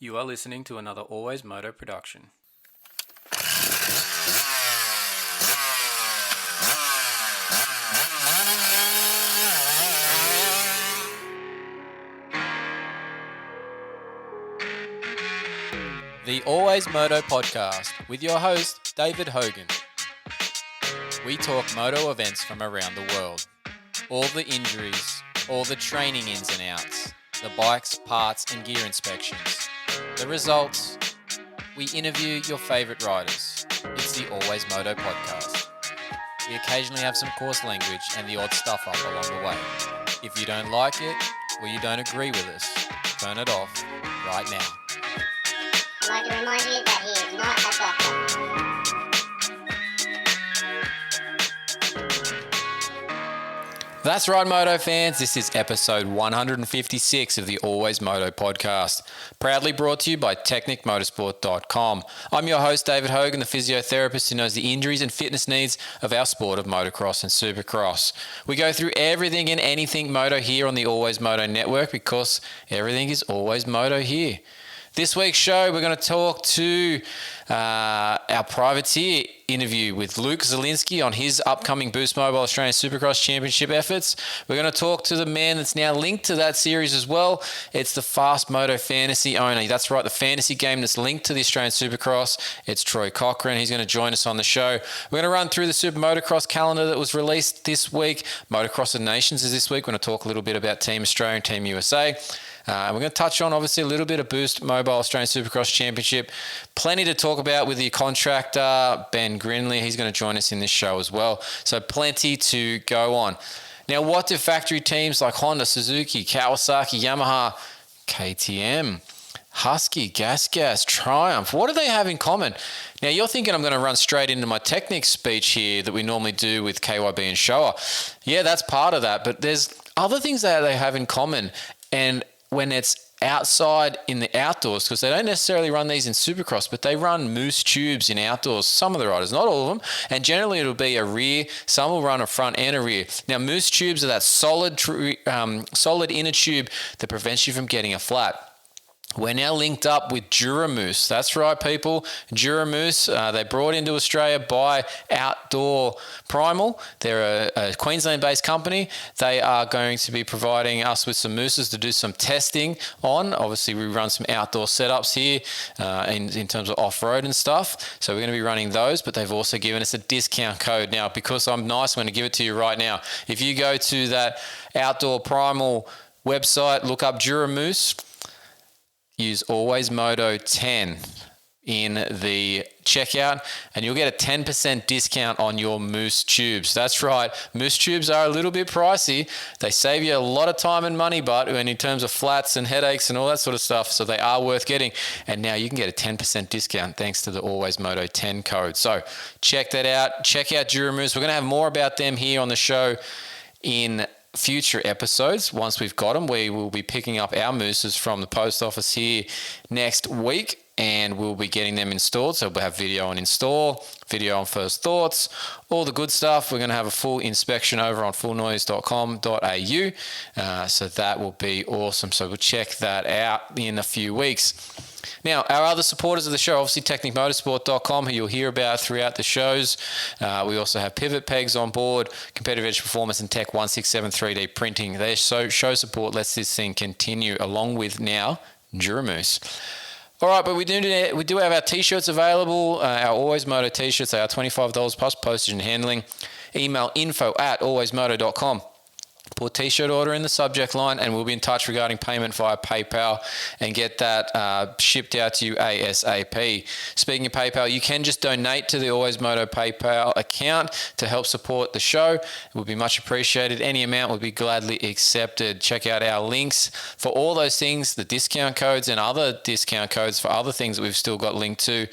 You are listening to another Always Moto production. The Always Moto podcast with your host, David Hogan. We talk moto events from around the world. All the injuries, all the training ins and outs, the bikes, parts and gear inspections. The results, we interview your favourite riders. It's the Always Moto podcast. We occasionally have some coarse language and the odd stuff up along the way. If you don't like it or you don't agree with us, turn it off right now. I'd like to remind you that he is not a doctor. That's right, Moto fans. This is episode 156 of the Always Moto podcast, proudly brought to you by TechnicMotorsport.com. I'm your host, David Hogan, the physiotherapist who knows the injuries and fitness needs of our sport of motocross and supercross. We go through everything and anything moto here on the Always Moto network because everything is always moto here. This week's show, we're going to talk to our privateer interview with Luke Zielinski on his upcoming Boost Mobile Australian Supercross Championship efforts. We're going to talk to the man that's now linked to that series as well. It's the Fast Moto Fantasy owner. That's right, the fantasy game that's linked to the Australian Supercross. It's Troy Cochrane. He's going to join us on the show. We're going to run through the Super Motocross calendar that was released this week. Motocross of Nations is this week. We're going to talk a little bit about Team Australia and Team USA. And we're going to touch on, obviously, a little bit of Boost Mobile Australian Supercross Championship. Plenty to talk about with the contractor, Ben Grinly. He's going to join us in this show as well. So plenty to go on. Now, what do factory teams like Honda, Suzuki, Kawasaki, Yamaha, KTM, Husky, Gas, Triumph, what do they have in common? Now, you're thinking I'm going to run straight into my Technic speech here that we normally do with KYB and Showa. Yeah, that's part of that. But there's other things that they have in common. And when it's outside in the outdoors, because they don't necessarily run these in Supercross, but they run Moose tubes in outdoors, some of the riders, not all of them, and generally it'll be a rear, some will run a front and a rear. Now, Moose tubes are that solid inner tube that prevents you from getting a flat. We're now linked up with Duramoose. That's right, people. Duramoose, they brought into Australia by Outdoor Primal. They're a Queensland-based company. They are going to be providing us with some mooses to do some testing on. Obviously, we run some outdoor setups here in terms of off-road and stuff. So we're going to be running those, but they've also given us a discount code. Now, because I'm nice, I'm going to give it to you right now. If you go to that Outdoor Primal website, look up Duramoose, use AlwaysMoto 10 in the checkout and you'll get a 10% discount on your Moose tubes. That's right. Moose tubes are a little bit pricey. They save you a lot of time and money, but in terms of flats and headaches and all that sort of stuff, so they are worth getting. And now you can get a 10% discount thanks to the AlwaysMoto 10 code. So check that out. Check out Duramoose. We're going to have more about them here on the show in future episodes. Once we've got them, we will be picking up our mooses from the post office here next week and we'll be getting them installed. So we'll have video on install, video on first thoughts, all the good stuff. We're going to have a full inspection over on fullnoise.com.au. So that will be awesome. So we'll check that out in a few weeks. Now, our other supporters of the show, obviously TechnicMotorsport.com, who you'll hear about throughout the shows. We also have Pivot Pegs on board, Competitive Edge Performance and Tech 167 3D Printing. Their show support lets this thing continue, along with now Duramoose. All right, but we do have our T-shirts available, our Always Moto T-shirts. They are $25 plus postage and handling. Email info@alwaysmoto.com. Put T-shirt order in the subject line and we'll be in touch regarding payment via PayPal and get that shipped out to you ASAP. Speaking of PayPal, you can just donate to the Always Moto PayPal account to help support the show. It would be much appreciated. Any amount would be gladly accepted. Check out our links for all those things, the discount codes and other discount codes for other things that we've still got linked to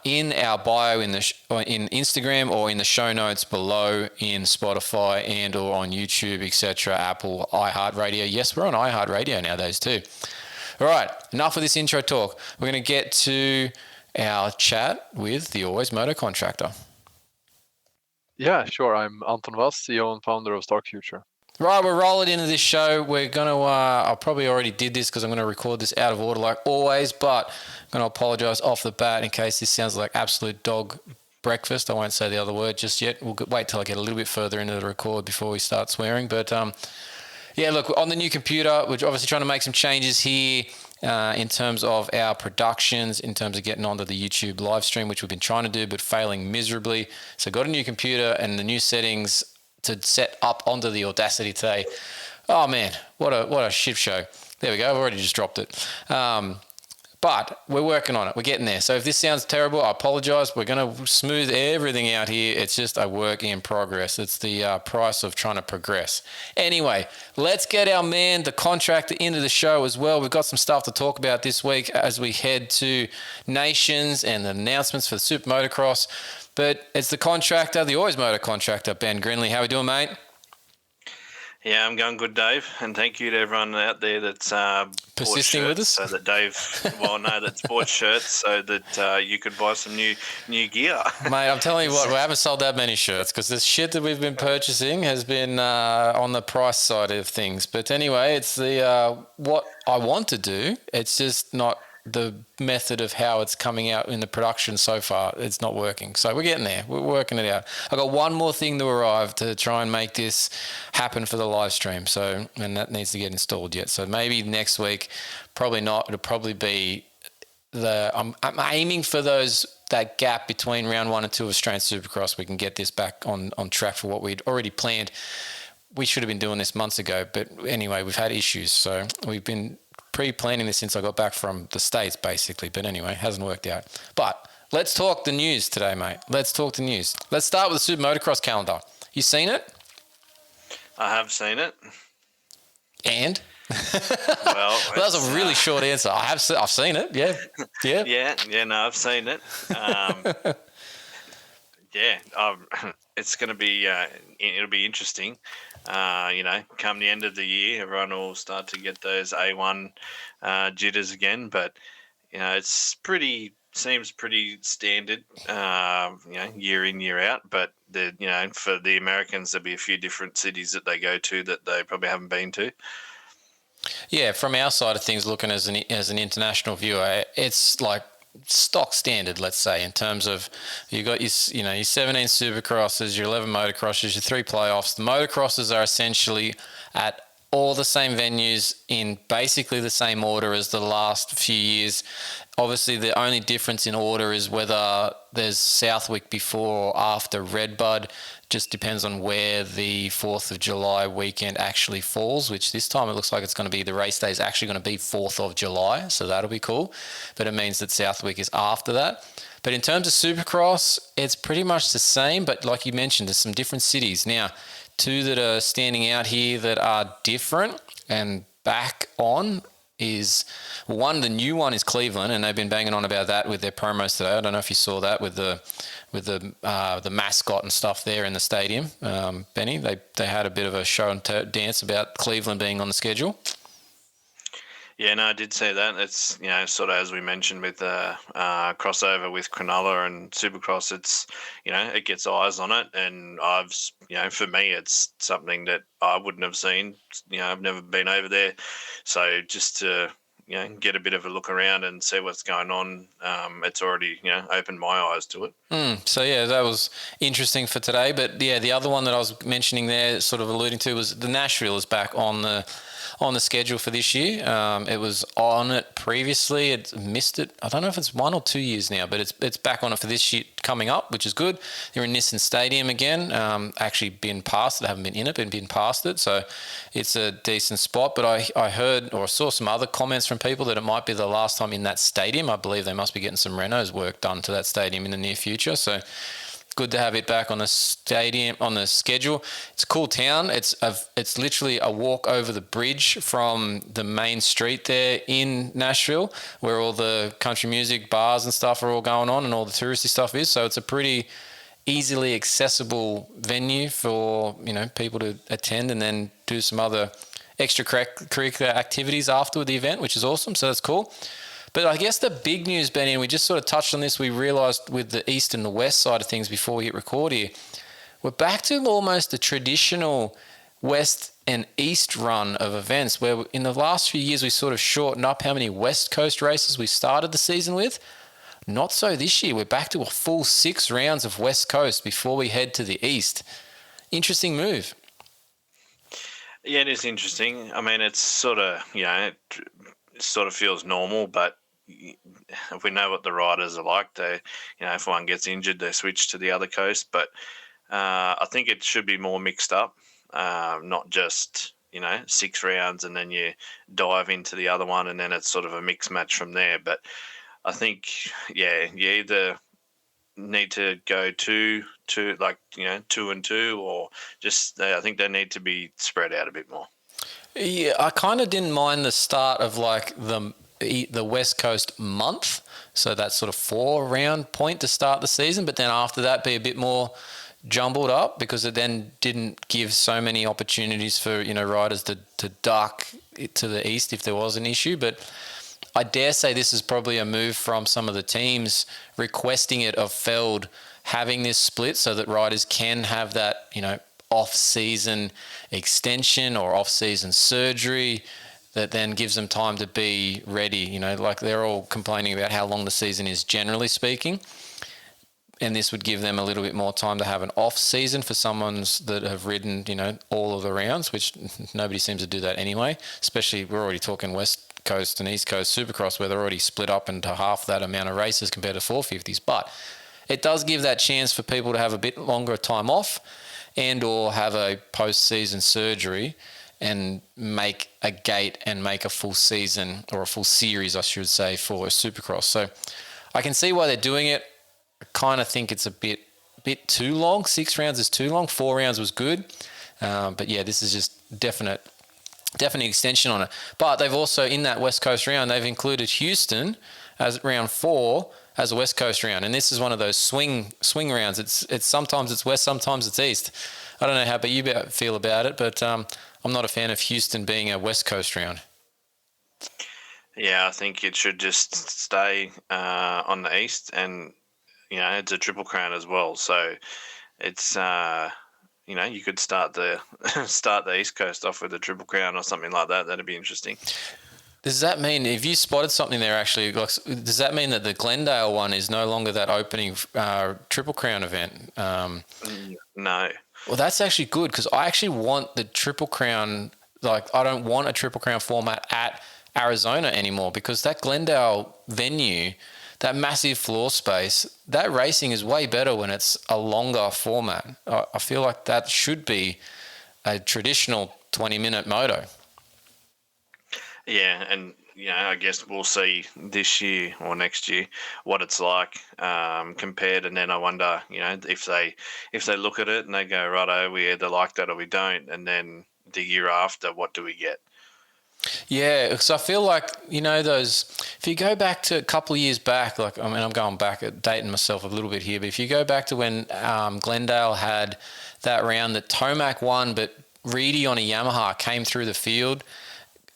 in our bio in Instagram or in the show notes below in Spotify and or on YouTube, etc., Apple, iHeartRadio. Yes, we're on iHeartRadio nowadays too. All right, enough of this intro talk. We're going to get to our chat with the Always Moto contractor. Yeah, sure. I'm Anton Vass, CEO and founder of Stark Future. Right, we're rolling into this show. We're going to, I probably already did this because I'm going to record this out of order like always, but I'm going to apologise off the bat in case this sounds like absolute dog breakfast. I won't say the other word just yet. We'll wait till I get a little bit further into the record before we start swearing. But yeah, look, on the new computer, we're obviously trying to make some changes here in terms of our productions, in terms of getting onto the YouTube live stream, which we've been trying to do but failing miserably. So got a new computer and the new settings to set up onto the Audacity today. Oh man, what a shit show. There we go. I've already just dropped it. But we're working on it. We're getting there. So if this sounds terrible, I apologize. We're going to smooth everything out here. It's just a work in progress. It's the price of trying to progress. Anyway, let's get our man, the contractor, into the show as well. We've got some stuff to talk about this week as we head to Nations and the announcements for the Super Motocross. But it's the contractor, the AlwaysMoto contractor, Ben Grinly. How we doing, mate? Yeah, I'm going good, Dave, and thank you to everyone out there that's persisting with us. So that Dave, that's bought shirts so that you could buy some new gear. Mate, I'm telling you what, we haven't sold that many shirts because the shit that we've been purchasing has been on the price side of things. But anyway, it's the what I want to do. It's just not the method of how it's coming out in the production so far. It's not working. So we're getting there. We're working it out. I've got one more thing to arrive to try and make this happen for the live stream. So, and that needs to get installed yet. So maybe next week, probably not. It'll probably be I'm aiming for that gap between round 1 and 2 of Australian Supercross. We can get this back on track for what we'd already planned. We should have been doing this months ago, but anyway, we've had issues. So we've been pre-planning this since I got back from the States, basically. But anyway, it hasn't worked out. But let's talk the news today, mate. Let's talk the news. Let's start with the Super Motocross calendar. You seen it? I have seen it. And? Well, that was a really short answer. I've seen it. Yeah. No, I've seen it. It's going to be. It'll be interesting. Come the end of the year, everyone will start to get those A1 jitters again. But seems pretty standard. Year in, year out. But for the Americans, there'll be a few different cities that they go to that they probably haven't been to. Yeah, from our side of things, looking as an international viewer, it's like stock standard, let's say, in terms of you got your 17 Supercrosses, your 11 motocrosses, your 3 playoffs. The motocrosses are essentially at all the same venues in basically the same order as the last few years. Obviously, the only difference in order is whether there's Southwick before or after Redbud. Just depends on where the 4th of July weekend actually falls, which this time it looks like it's going to be the race day is actually going to be 4th of July, so that'll be cool. But it means that Southwick is after that. But in terms of Supercross, it's pretty much the same, but like you mentioned, there's some different cities. Now, 2 that are standing out here that are different and back on is one, the new one is Cleveland, and they've been banging on about that with their promos today. I don't know if you saw that with the mascot and stuff there in the stadium. Benny, they had a bit of a show and dance about Cleveland being on the schedule. Yeah, no, I did say that. It's, sort of as we mentioned with the crossover with Cronulla and Supercross, it's, it gets eyes on it. And for me, it's something that I wouldn't have seen. I've never been over there. So just to, get a bit of a look around and see what's going on, it's already, opened my eyes to it. So, yeah, that was interesting for today. But, yeah, the other one that I was mentioning there, sort of alluding to, was the Nashville is back on the schedule for this year. It was on it previously. It missed it. I don't know if it's 1 or 2 years now, but it's back on it for this year coming up, which is good. They're in Nissan Stadium again. Actually been past it. I haven't been in it, but been past it. So it's a decent spot. But I heard or saw some other comments from people that it might be the last time in that stadium. I believe they must be getting some renos work done to that stadium in the near future. So good to have it back on the stadium, on the schedule. It's a cool town. It's literally a walk over the bridge from the main street there in Nashville, where all the country music bars and stuff are all going on and all the touristy stuff is. So it's a pretty easily accessible venue for, people to attend and then do some other extracurricular activities after the event, which is awesome. So that's cool. But I guess the big news, Benny, and we just sort of touched on this, we realised with the east and the west side of things before we hit record here, we're back to almost the traditional west and east run of events where in the last few years we sort of shortened up how many West Coast races we started the season with. Not so this year. We're back to a full 6 rounds of West Coast before we head to the east. Interesting move. Yeah, it is interesting. I mean, it's sort of, it sort of feels normal, but if we know what the riders are like, they, if one gets injured, they switch to the other coast. But I think it should be more mixed up, not just, 6 rounds and then you dive into the other one and then it's sort of a mixed match from there. But I think, you either need to go two, like, 2 and 2, or just, I think they need to be spread out a bit more. Yeah, I kind of didn't mind the start of like the West Coast month. So that sort of 4 round point to start the season. But then after that, be a bit more jumbled up because it then didn't give so many opportunities for, riders to duck it to the east if there was an issue. But I dare say this is probably a move from some of the teams requesting it of Feld having this split so that riders can have that, off-season extension or off-season surgery that then gives them time to be ready. Like they're all complaining about how long the season is generally speaking. And this would give them a little bit more time to have an off season for someone's that have ridden, all of the rounds, which nobody seems to do that anyway. Especially we're already talking West Coast and East Coast Supercross where they're already split up into half that amount of races compared to 450s. But it does give that chance for people to have a bit longer time off and or have a post-season surgery and make a gate and make a full season or a full series, I should say, for Supercross. So I can see why they're doing it. I kind of think it's a bit too long. 6 rounds is too long. 4 rounds was good. But yeah, this is just definite extension on it. But they've also, in that West Coast round, they've included Houston as round 4 as a West Coast round. And this is one of those swing rounds. It's sometimes it's west, sometimes it's east. I don't know how you feel about it, but I'm not a fan of Houston being a West Coast round. Yeah, I think it should just stay on the east, and it's a triple crown as well. So it's you could start the East Coast off with a triple crown or something like that. That'd be interesting. Does that mean, if you spotted something there actually, does that mean that the Glendale one is no longer that opening Triple Crown event? No. Well, that's actually good because I actually want the Triple Crown, I don't want a Triple Crown format at Arizona anymore because that Glendale venue, that massive floor space, that racing is way better when it's a longer format. I feel like that should be a traditional 20-minute moto. Yeah, and I guess we'll see this year or next year what it's like compared, and then I wonder, if they look at it and they go, righto, we either like that or we don't, and then the year after, what do we get? Yeah, because I feel like, if you go back to a couple of years back, I'm going back at dating myself a little bit here, but if you go back to when Glendale had that round that Tomac won, but Reedy on a Yamaha came through the field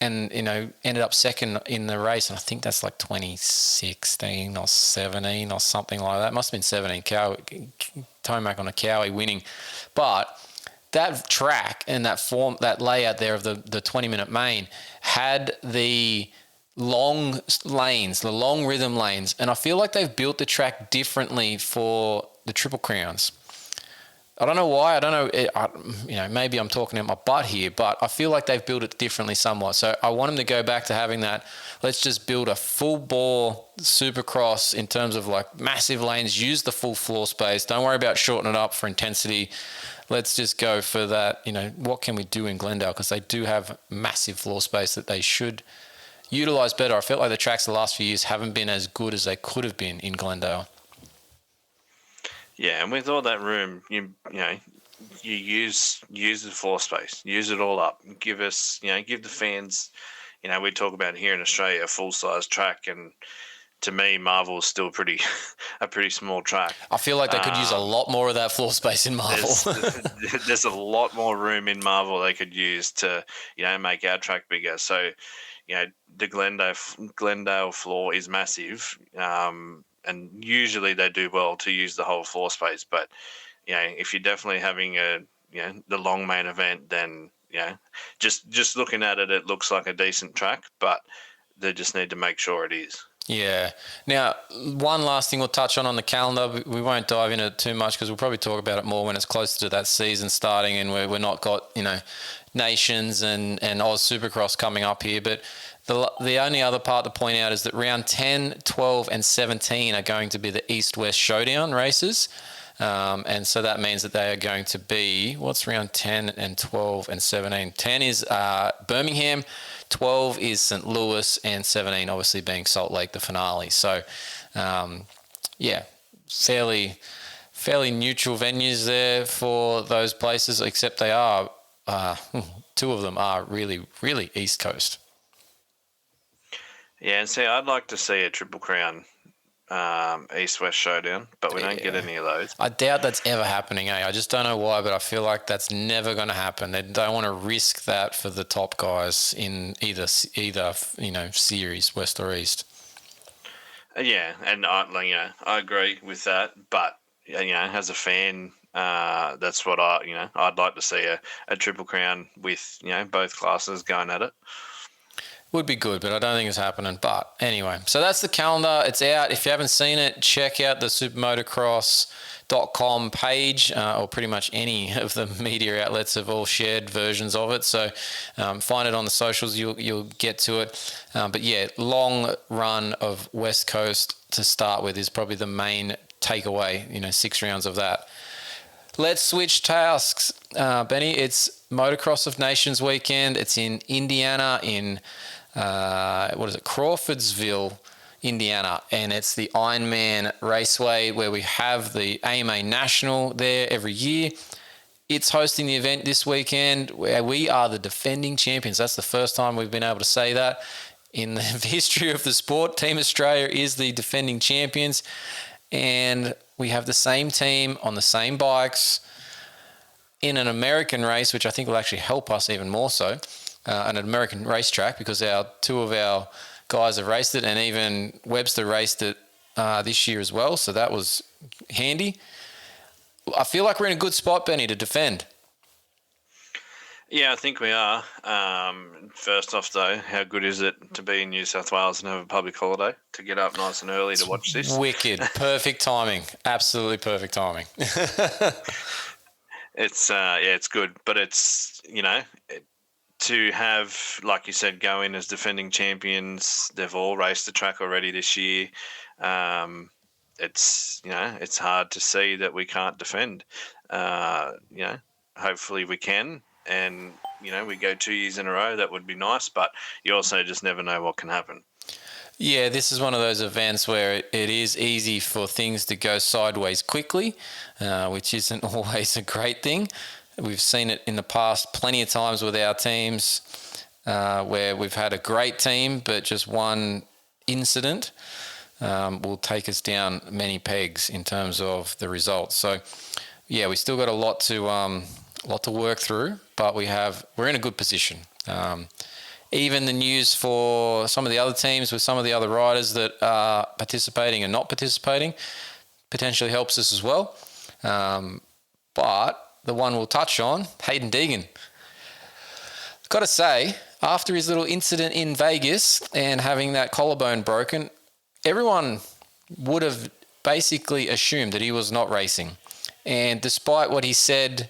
and, ended up second in the race. And I think that's like 2016 or 17 or something like that. It must have been 17, Tomac on a Cowie winning. But that track and that layout there of the 20-minute main had the long lanes, the long rhythm lanes. And I feel like they've built the track differently for the Triple Crowns. I don't know why. I don't know. Maybe I'm talking out my butt here, but I feel like they've built it differently somewhat. So I want them to go back to having that. Let's just build a full bore Supercross in terms of massive lanes, use the full floor space. Don't worry about shortening it up for intensity. Let's just go for that. What can we do in Glendale? Because they do have massive floor space that they should utilize better. I felt like the tracks the last few years haven't been as good as they could have been in Glendale. Yeah, and with all that room, you use the floor space, use it all up. Give us, give the fans, we talk about here in Australia a full size track, and to me, Marvel is still a pretty small track. I feel like they could use a lot more of that floor space in Marvel. There's a lot more room in Marvel they could use to, make our track bigger. So, the Glendale floor is massive. And usually they do well to use the whole floor space. But, if you're definitely having the long main event, then just looking at it, it looks like a decent track, but they just need to make sure it is. Yeah. Now, one last thing we'll touch on the calendar. We won't dive into it too much because we'll probably talk about it more when it's closer to that season starting and we're not got, Nations and Oz Supercross coming up here. But the only other part to point out is that round 10, 12 and 17 are going to be the East-West Showdown races. And so that means that they are going to be, what's round 10 and 12 and 17? 10 is Birmingham, 12 is St. Louis, and 17 obviously being Salt Lake, the finale. So, fairly neutral venues there for those places, except they are, two of them are really, really East Coast. Yeah, and see, I'd like to see a Triple Crown East-West Showdown, but we don't get any of those. I doubt that's ever happening, I just don't know why, but I feel like that's never going to happen. They don't want to risk that for the top guys in either series, West or East. Yeah, and I agree with that, but as a fan, that's what I'd like to see a Triple Crown with both classes going at it. Would be good, but I don't think it's happening. But anyway, so that's the calendar. It's out. If you haven't seen it, check out the supermotocross.com page, or pretty much any of the media outlets have all shared versions of it. So find it on the socials. You'll get to it. But yeah, long run of West Coast to start with is probably the main takeaway. 6 rounds of that. Let's switch tasks, Benny. It's Motocross of Nations weekend. It's in Indiana in Crawfordsville, Indiana, and it's the Ironman Raceway where we have the AMA National there every year. It's hosting the event this weekend where we are the defending champions. That's the first time we've been able to say that in the history of the sport. Team Australia is the defending champions, and we have the same team on the same bikes in an American race, which I think will actually help us even more so. An American racetrack, because two of our guys have raced it, and even Webster raced it this year as well, so that was handy. I feel like we're in a good spot, Benny, to defend. Yeah, I think we are. First off, though, how good is it to be in New South Wales and have a public holiday, to get up nice and early to watch this? Wicked. Perfect timing. Absolutely perfect timing. It's good, but it's, to have, like you said, go in as defending champions. They've all raced the track already this year. It's hard to see that we can't defend. Hopefully we can, and we go 2 years in a row. That would be nice, but you also just never know what can happen. Yeah, this is one of those events where it is easy for things to go sideways quickly, which isn't always a great thing. We've seen it in the past plenty of times with our teams where we've had a great team, but just one incident will take us down many pegs in terms of the results. So, yeah, we still got a lot to work through, but we're in a good position. Even the news for some of the other teams with some of the other riders that are participating and not participating potentially helps us as well. But the one we'll touch on, Hayden Deegan. Got to say, after his little incident in Vegas and having that collarbone broken, everyone would have basically assumed that he was not racing. And despite what he said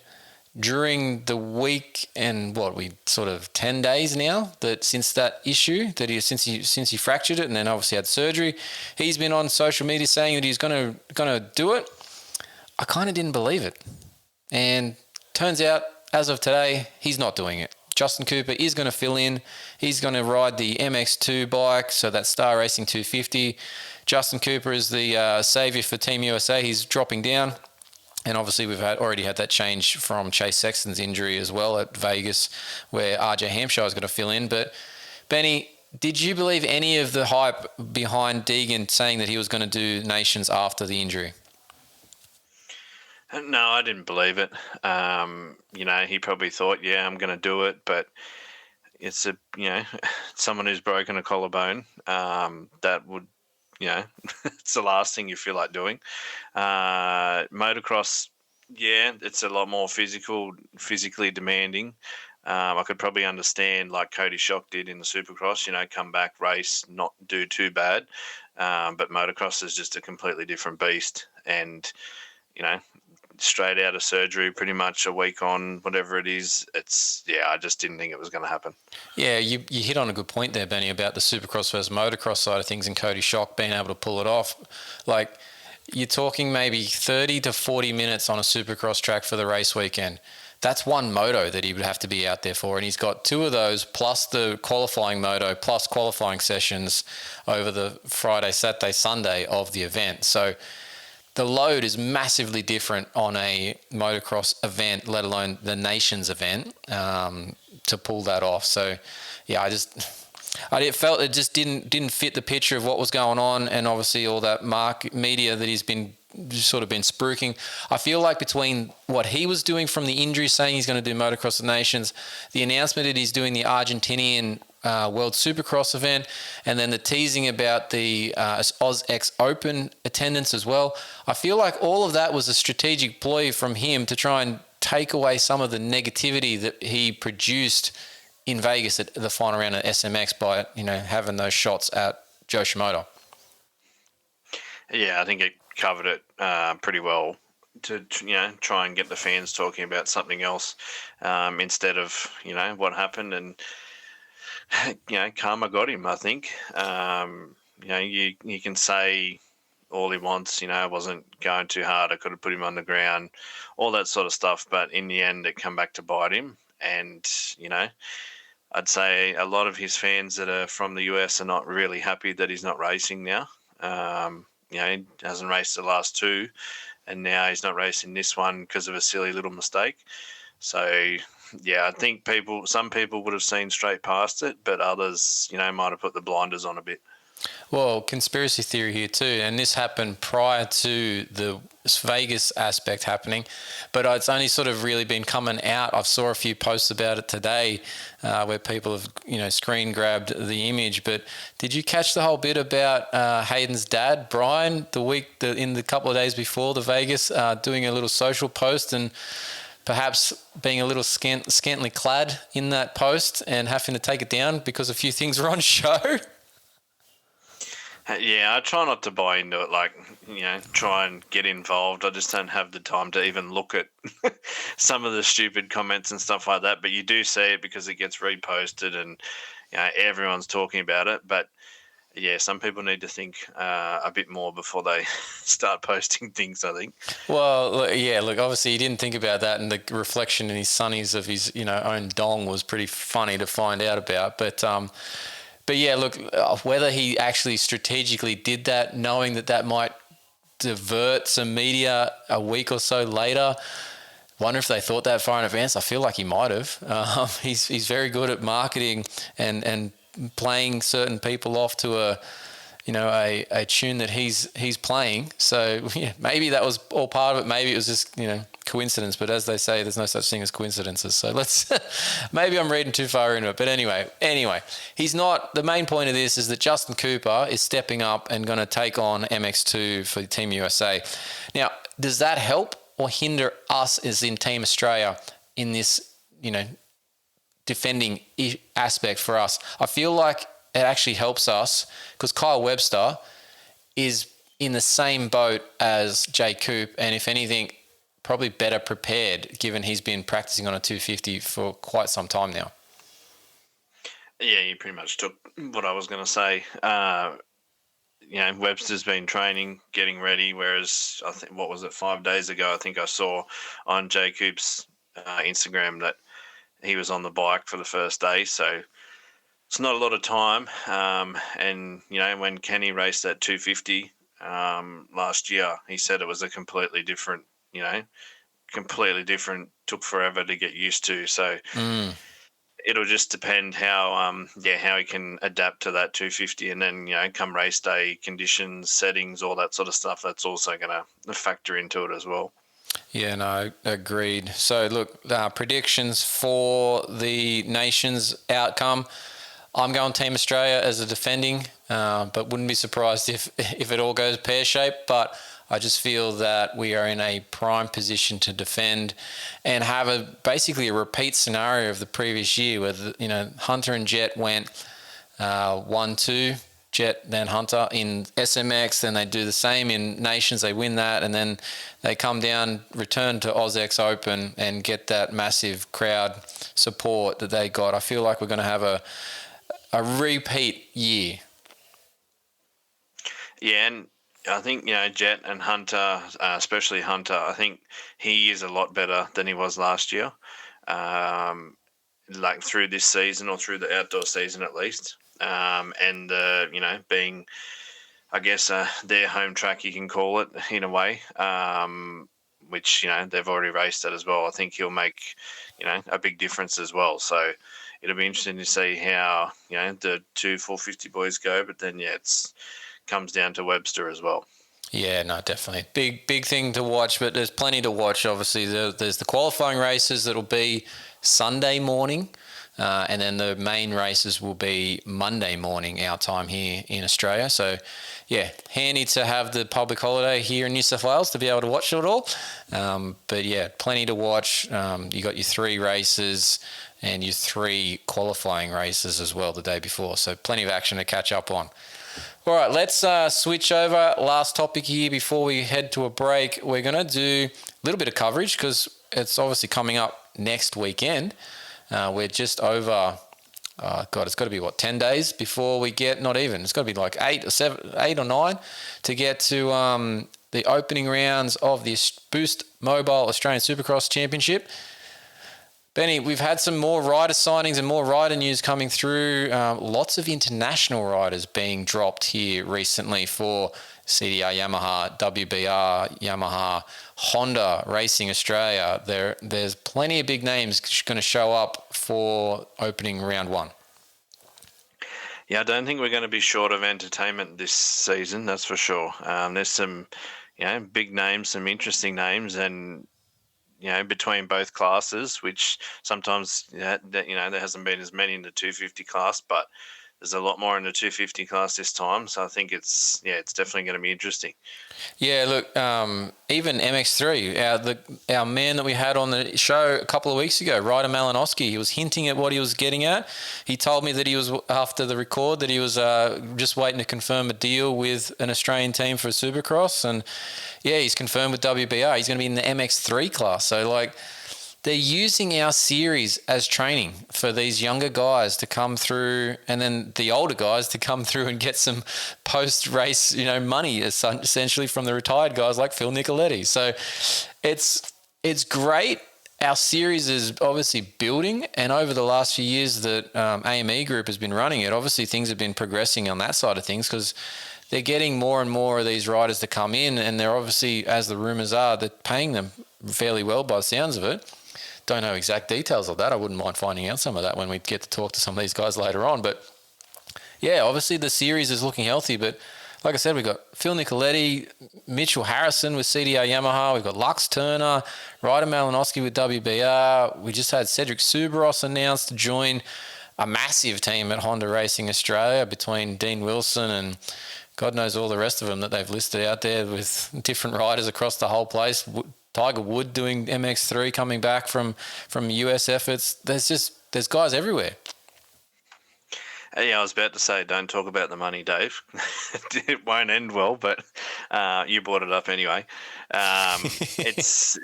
during the week and 10 days now that since that issue that since he fractured it and then obviously had surgery, he's been on social media saying that he's gonna do it. I kind of didn't believe it, and turns out as of today he's not doing it. Justin Cooper is going to fill in. He's going to ride the MX2 bike, so that Star Racing 250. Justin Cooper is the saviour for Team USA. He's dropping down. And obviously we've already had that change from Chase Sexton's injury as well at Vegas, where RJ Hampshire is going to fill in. But Benny, did you believe any of the hype behind Deegan saying that he was going to do Nations after the injury? No, I didn't believe it. He probably thought, yeah, I'm going to do it, but it's someone who's broken a collarbone. That would, it's the last thing you feel like doing. Motocross, yeah, it's a lot more physically demanding. I could probably understand, like Cody Shock did in the Supercross, come back, race, not do too bad. But motocross is just a completely different beast. And, you know, straight out of surgery, pretty much a week on, whatever it is, I just didn't think it was going to happen. Yeah, you hit on a good point there, Benny, about the Supercross versus motocross side of things and Cody Shock being able to pull it off. Like, you're talking maybe 30 to 40 minutes on a Supercross track for the race weekend. That's one moto that he would have to be out there for, and he's got two of those plus the qualifying moto plus qualifying sessions over the Friday, Saturday, Sunday of the event. So the load is massively different on a motocross event, let alone the nations event, to pull that off. So, yeah, I felt it just didn't fit the picture of what was going on, and obviously all that media that he's been spruiking. I feel like between what he was doing from the injury, saying he's going to do Motocross of Nations, the announcement that he's doing the Argentinian World Supercross event, and then the teasing about the AusX Open attendance as well, I feel like all of that was a strategic ploy from him to try and take away some of the negativity that he produced in Vegas at the final round of SMX by having those shots at Joe Shimoda. Yeah, I think it covered it pretty well to try and get the fans talking about something else instead of what happened. And karma got him, I think. You can say all he wants, I wasn't going too hard, I could have put him on the ground, all that sort of stuff, but in the end it come back to bite him. And I'd say a lot of his fans that are from the US are not really happy that he's not racing now. He hasn't raced the last two, and now he's not racing this one because of a silly little mistake. So, yeah, I think some people would have seen straight past it, but others, might have put the blinders on a bit. Well, conspiracy theory here too, and this happened prior to the Vegas aspect happening, but it's only sort of really been coming out. I saw a few posts about it today where people have, screen grabbed the image. But did you catch the whole bit about Hayden's dad, Brian, in the couple of days before the Vegas, doing a little social post and perhaps being a little scantily clad in that post and having to take it down because a few things were on show? Yeah, I try not to buy into it, try and get involved. I just don't have the time to even look at some of the stupid comments and stuff like that. But you do see it because it gets reposted and, everyone's talking about it. But, yeah, some people need to think a bit more before they start posting things, I think. Well, look, obviously he didn't think about that, and the reflection in his sunnies of his, own dong was pretty funny to find out about. But yeah, look, whether he actually strategically did that, knowing that might divert some media a week or so later, wonder if they thought that far in advance. I feel like he might have. He's very good at marketing and playing certain people off to a tune that he's playing. So yeah, maybe that was all part of it. Maybe it was just coincidence. But as they say, there's no such thing as coincidences. So maybe I'm reading too far into it. But anyway, he's not. The main point of this is that Justin Cooper is stepping up and going to take on MX2 for Team USA. Now, does that help or hinder us as in Team Australia in this defending aspect for us? I feel like it actually helps us because Kyle Webster is in the same boat as Jay Coop, and if anything, probably better prepared given he's been practicing on a 250 for quite some time now. Yeah, you pretty much took what I was going to say. Webster's been training, getting ready, whereas I think, 5 days ago, I think I saw on Jay Coop's Instagram that he was on the bike for the first day, so it's not a lot of time. And, when Kenny raced that 250 last year, he said it was a completely different, took forever to get used to. So it'll just depend how he can adapt to that 250. And then, come race day, conditions, settings, all that sort of stuff, that's also going to factor into it as well. Yeah, no, agreed. So, look, predictions for the nation's outcome. I'm going Team Australia as a defending, but wouldn't be surprised if it all goes pear-shaped. But I just feel that we are in a prime position to defend and have basically a repeat scenario of the previous year where, Hunter and Jet went 1-2, Jet then Hunter in SMX, then they do the same in Nations, they win that, and then they come down, return to AusX Open and get that massive crowd support that they got. I feel like we're going to have a repeat year. Yeah, and I think, Jet and Hunter, especially Hunter, I think he is a lot better than he was last year, like through this season or through the outdoor season at least. And, being, I guess, their home track, you can call it in a way, which, they've already raced at as well. I think he'll make, a big difference as well. So it'll be interesting to see how, the 2 450 boys go. But then, it's comes down to Webster as well. Yeah, no, definitely. Big thing to watch, but there's plenty to watch. Obviously, there's the qualifying races that'll be Sunday morning, and then the main races will be Monday morning, our time here in Australia. So, yeah, handy to have the public holiday here in New South Wales to be able to watch it all. But, yeah, plenty to watch. You got your 3 races and your 3 qualifying races as well the day before. So plenty of action to catch up on. All right, let's switch over. Last topic here before we head to a break. We're going to do a little bit of coverage because it's obviously coming up next weekend. We're just over, it's got to be 10 days before we get, not even, it's got to be like 8 or 9 to get to the opening rounds of the Boost Mobile Australian Supercross Championship. Benny, we've had some more rider signings and more rider news coming through. Lots of international riders being dropped here recently for CDR Yamaha, WBR Yamaha, Honda Racing Australia. There's plenty of big names going to show up for opening round 1. Yeah, I don't think we're going to be short of entertainment this season, that's for sure. There's some, big names, some interesting names, and between both classes, which sometimes, there hasn't been as many in the 250 class, but there's a lot more in the 250 class this time. So I think it's definitely going to be interesting. Yeah, look, even MX3, our man that we had on the show a couple of weeks ago, Ryder Malinowski, he was hinting at what he was getting at. He told me that he was, after the record, that he was just waiting to confirm a deal with an Australian team for Supercross. And yeah, he's confirmed with WBR. He's going to be in the MX3 class. So, they're using our series as training for these younger guys to come through, and then the older guys to come through and get some post-race, money essentially from the retired guys like Phil Nicoletti. So it's great. Our series is obviously building, and over the last few years that AME Group has been running it, obviously things have been progressing on that side of things because they're getting more and more of these riders to come in, and they're obviously, as the rumours are, they're paying them fairly well by the sounds of it. Don't know exact details of that. I wouldn't mind finding out some of that when we get to talk to some of these guys later on. But yeah, obviously the series is looking healthy. But like I said, we've got Phil Nicoletti, Mitchell Harrison with CDR Yamaha. We've got Lux Turner, Ryder Malinowski with WBR. We just had Cedric Subaros announced to join a massive team at Honda Racing Australia between Dean Wilson and God knows all the rest of them that they've listed out there with different riders across the whole place. Tiger Wood doing MX3, coming back from US efforts. There's guys everywhere. Yeah, I was about to say, don't talk about the money, Dave. It won't end well, but you brought it up anyway. It's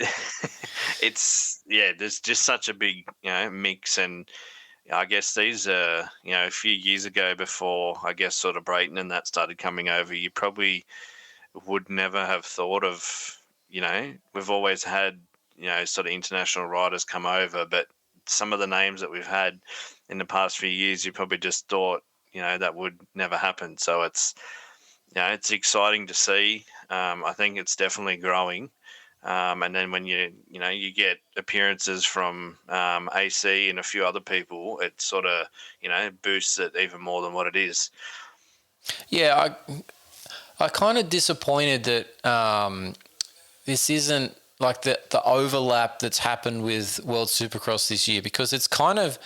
there's just such a big mix, and I guess these a few years ago, before I guess sort of Brayton and that started coming over, you probably would never have thought of. We've always had, sort of international riders come over, but some of the names that we've had in the past few years, you probably just thought, that would never happen. So it's exciting to see. I think it's definitely growing. And then when you get appearances from AC and a few other people, it sort of, boosts it even more than what it is. Yeah, I kind of disappointed that this isn't like the overlap that's happened with World Supercross this year, because it's kind of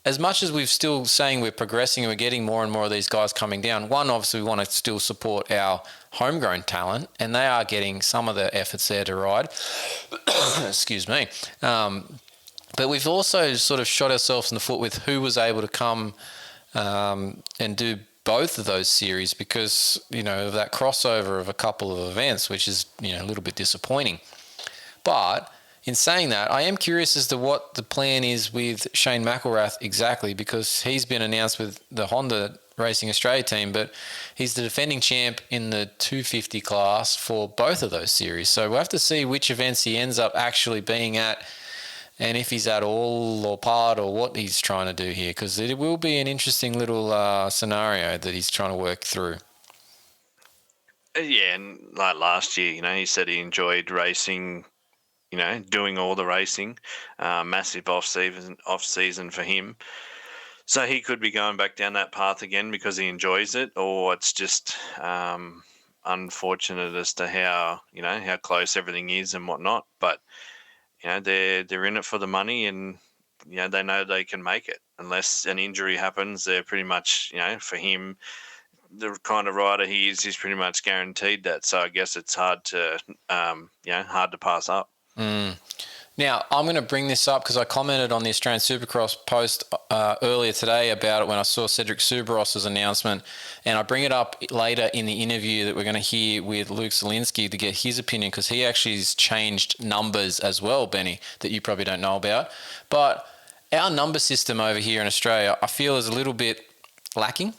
as much as we've still saying we're progressing and we're getting more and more of these guys coming down, one, obviously we want to still support our homegrown talent, and they are getting some of the efforts there to ride. Excuse me. But we've also sort of shot ourselves in the foot with who was able to come and do both of those series because, of that crossover of a couple of events, which is, a little bit disappointing. But in saying that, I am curious as to what the plan is with Shane McElrath exactly, because he's been announced with the Honda Racing Australia team, but he's the defending champ in the 250 class for both of those series. So we'll have to see which events he ends up actually being at, and if he's at all or part or what he's trying to do here, because it will be an interesting little scenario that he's trying to work through. Yeah, and like last year, he said he enjoyed racing, doing all the racing. Massive off season for him. So he could be going back down that path again because he enjoys it, or it's just unfortunate as to how close everything is and whatnot. But they're in it for the money, and they know they can make it unless an injury happens. They're pretty much for him, the kind of rider he is, he's pretty much guaranteed that. So I guess it's hard to hard to pass up. Now, I'm going to bring this up because I commented on the Australian Supercross post earlier today about it when I saw Cedric Subaros's announcement, and I bring it up later in the interview that we're going to hear with Luke Zielinski to get his opinion, because he actually has changed numbers as well, Benny, that you probably don't know about. But our number system over here in Australia, I feel, is a little bit lacking.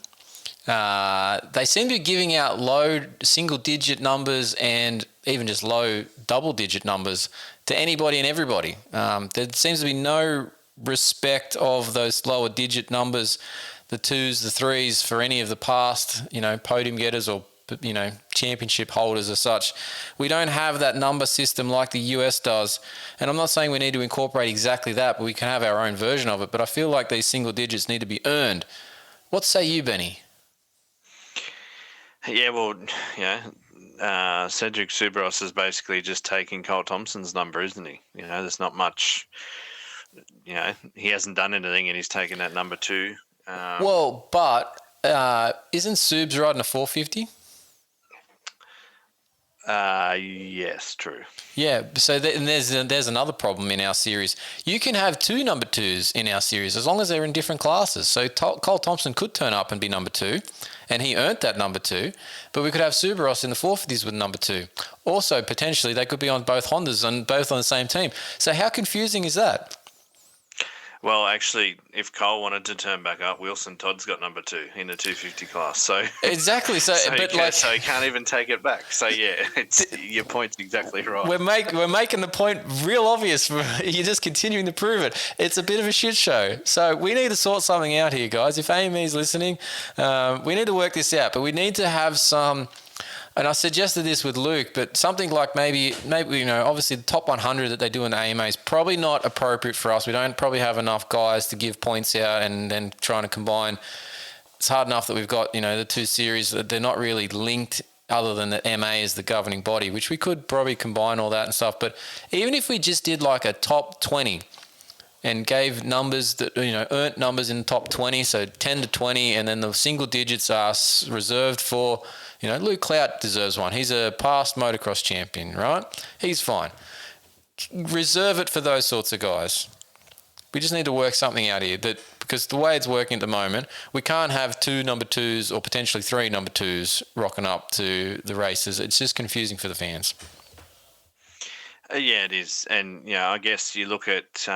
They seem to be giving out low single-digit numbers and even just low double-digit numbers to anybody and everybody. There seems to be no respect of those lower digit numbers, the 2s, the 3s, for any of the past, podium getters or, championship holders as such. We don't have that number system like the US does. And I'm not saying we need to incorporate exactly that, but we can have our own version of it. But I feel like these single digits need to be earned. What say you, Benny? Yeah, well, Cedric Subaros is basically just taking Cole Thompson's number, isn't he? There's not much. He hasn't done anything, and he's taken that number too. But isn't Subs riding a 450? Yes, true. Yeah, so there's another problem in our series. You can have 2 number 2s in our series as long as they're in different classes. So Cole Thompson could turn up and be number 2, and he earned that number 2, but we could have Subaros in the 450s with number 2. Also, potentially, they could be on both Hondas and both on the same team. So how confusing is that? Well, actually, if Cole wanted to turn back up, Wilson Todd's got number 2 in the 250 class. So exactly. So he can't even take it back. So yeah, your point's exactly right. We're making the point real obvious. You're just continuing to prove it. It's a bit of a shit show. So we need to sort something out here, guys. If AME's listening, we need to work this out. But we need to have some. And I suggested this with Luke, but something like maybe obviously the top 100 that they do in the AMA is probably not appropriate for us. We don't probably have enough guys to give points out and then trying to combine. It's hard enough that we've got, the 2 series that they're not really linked other than that MA is the governing body, which we could probably combine all that and stuff. But even if we just did like a top 20 and gave numbers that, earned numbers in the top 20, so 10 to 20, and then the single digits are reserved for... Luke Clout deserves one. He's a past motocross champion, right? He's fine. Reserve it for those sorts of guys. We just need to work something out here because the way it's working at the moment, we can't have 2 number 2s or potentially 3 number 2s rocking up to the races. It's just confusing for the fans. Yeah, it is. And, I guess you look at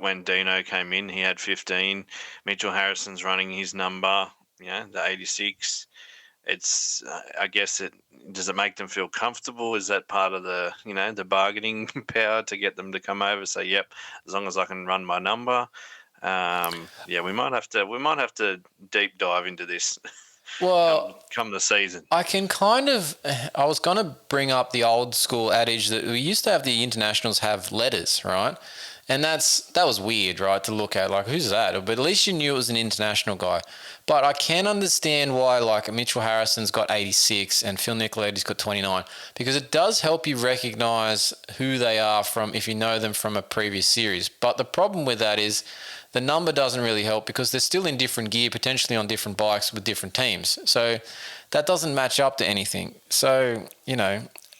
when Dino came in, he had 15. Mitchell Harrison's running his number, the 86. It's, I guess does it make them feel comfortable? Is that part of the, the bargaining power to get them to come over? Say, yep, as long as I can run my number. We might have to deep dive into this. Well, come the season. I was going to bring up the old school adage that we used to have the internationals have letters, right? And that was weird, right, to look at. Like, who's that? But at least you knew it was an international guy. But I can understand why, like, Mitchell Harrison's got 86 and Phil Nicoletti's got 29, because it does help you recognise who they are from if you know them from a previous series. But the problem with that is the number doesn't really help because they're still in different gear, potentially on different bikes with different teams. So that doesn't match up to anything. So,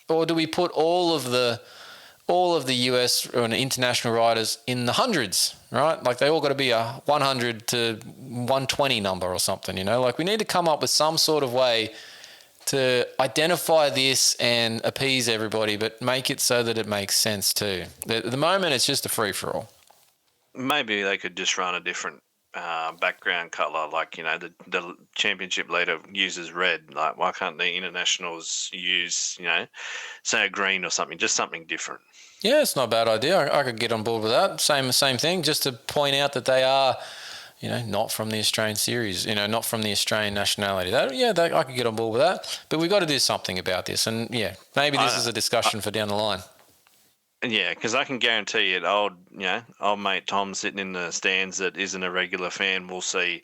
or do we put all of the US or international riders in the hundreds, right? Like they all got to be a 100 to 120 number or something, Like we need to come up with some sort of way to identify this and appease everybody, but make it so that it makes sense too. At the moment, it's just a free-for-all. Maybe they could just run a different background colour, like, the championship leader uses red. Like, why can't the internationals use, say a green or something, just something different? Yeah, it's not a bad idea. I could get on board with that. Same thing, just to point out that they are, not from the Australian series, not from the Australian nationality. I could get on board with that. But we've got to do something about this. And, maybe this is a discussion for down the line. Yeah, because I can guarantee it, old mate Tom sitting in the stands that isn't a regular fan will see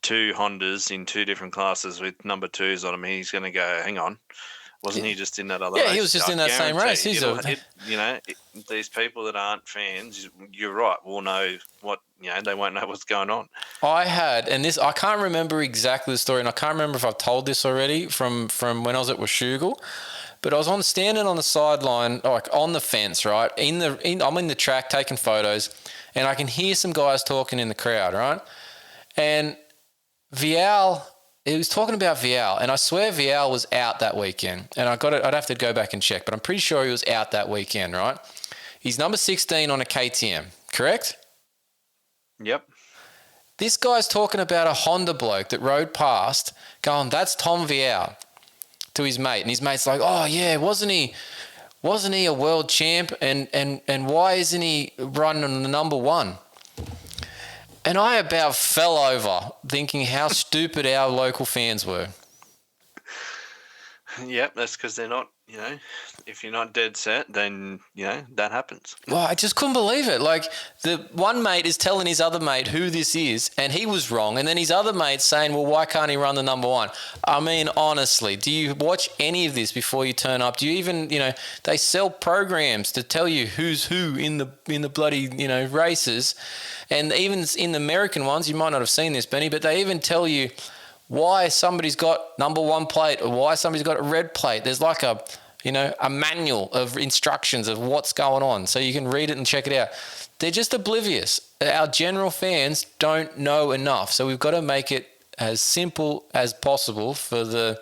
two Hondas in two different classes with number 2s on them. He's going to go, hang on. Wasn't he just in that other race? Yeah, he was just in that same race. These people that aren't fans, you're right, will know what, they won't know what's going on. I can't remember exactly the story, and I can't remember if I've told this already from when I was at Washougal, but I was standing on the sideline, like on the fence, right? I'm in the track taking photos, and I can hear some guys talking in the crowd, right? And Vial... He was talking about Vial, and I swear Vial was out that weekend. And I'd have to go back and check, but I'm pretty sure he was out that weekend, right? He's number 16 on a KTM, correct? Yep. This guy's talking about a Honda bloke that rode past, going, "That's Tom Vial," to his mate, and his mate's like, "Oh yeah, wasn't he a world champ? And why isn't he running on the number 1?" And I about fell over thinking how stupid our local fans were. Yep, that's because they're not, if you're not dead set, then, that happens. Well, I just couldn't believe it. Like, the one mate is telling his other mate who this is, and he was wrong. And then his other mate's saying, well, why can't he run the number 1? I mean, honestly, do you watch any of this before you turn up? Do you even, they sell programs to tell you who's who in the bloody, races. And even in the American ones, you might not have seen this, Benny, but they even tell you why somebody's got number 1 plate or why somebody's got a red plate. There's like a manual of instructions of what's going on, so you can read it and check it out. They're just oblivious. Our general fans don't know enough, so we've got to make it as simple as possible for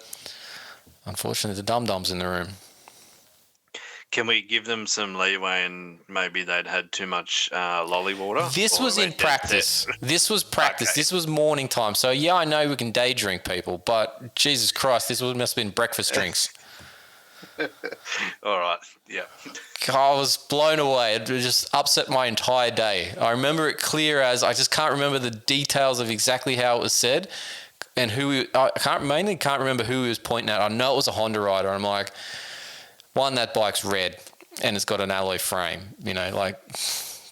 unfortunately, the dum-dums in the room. Can we give them some leeway and maybe they'd had too much lolly water? This was in practice. This was practice. Okay. This was morning time. So, yeah, I know we can day drink people, but Jesus Christ, this must have been breakfast drinks. All right, yeah. I was blown away. It just upset my entire day. I remember it clear as I just can't remember the details of exactly how it was said and I can't remember who he was pointing at. I know it was a Honda rider. I'm like... One, that bike's red and it's got an alloy frame,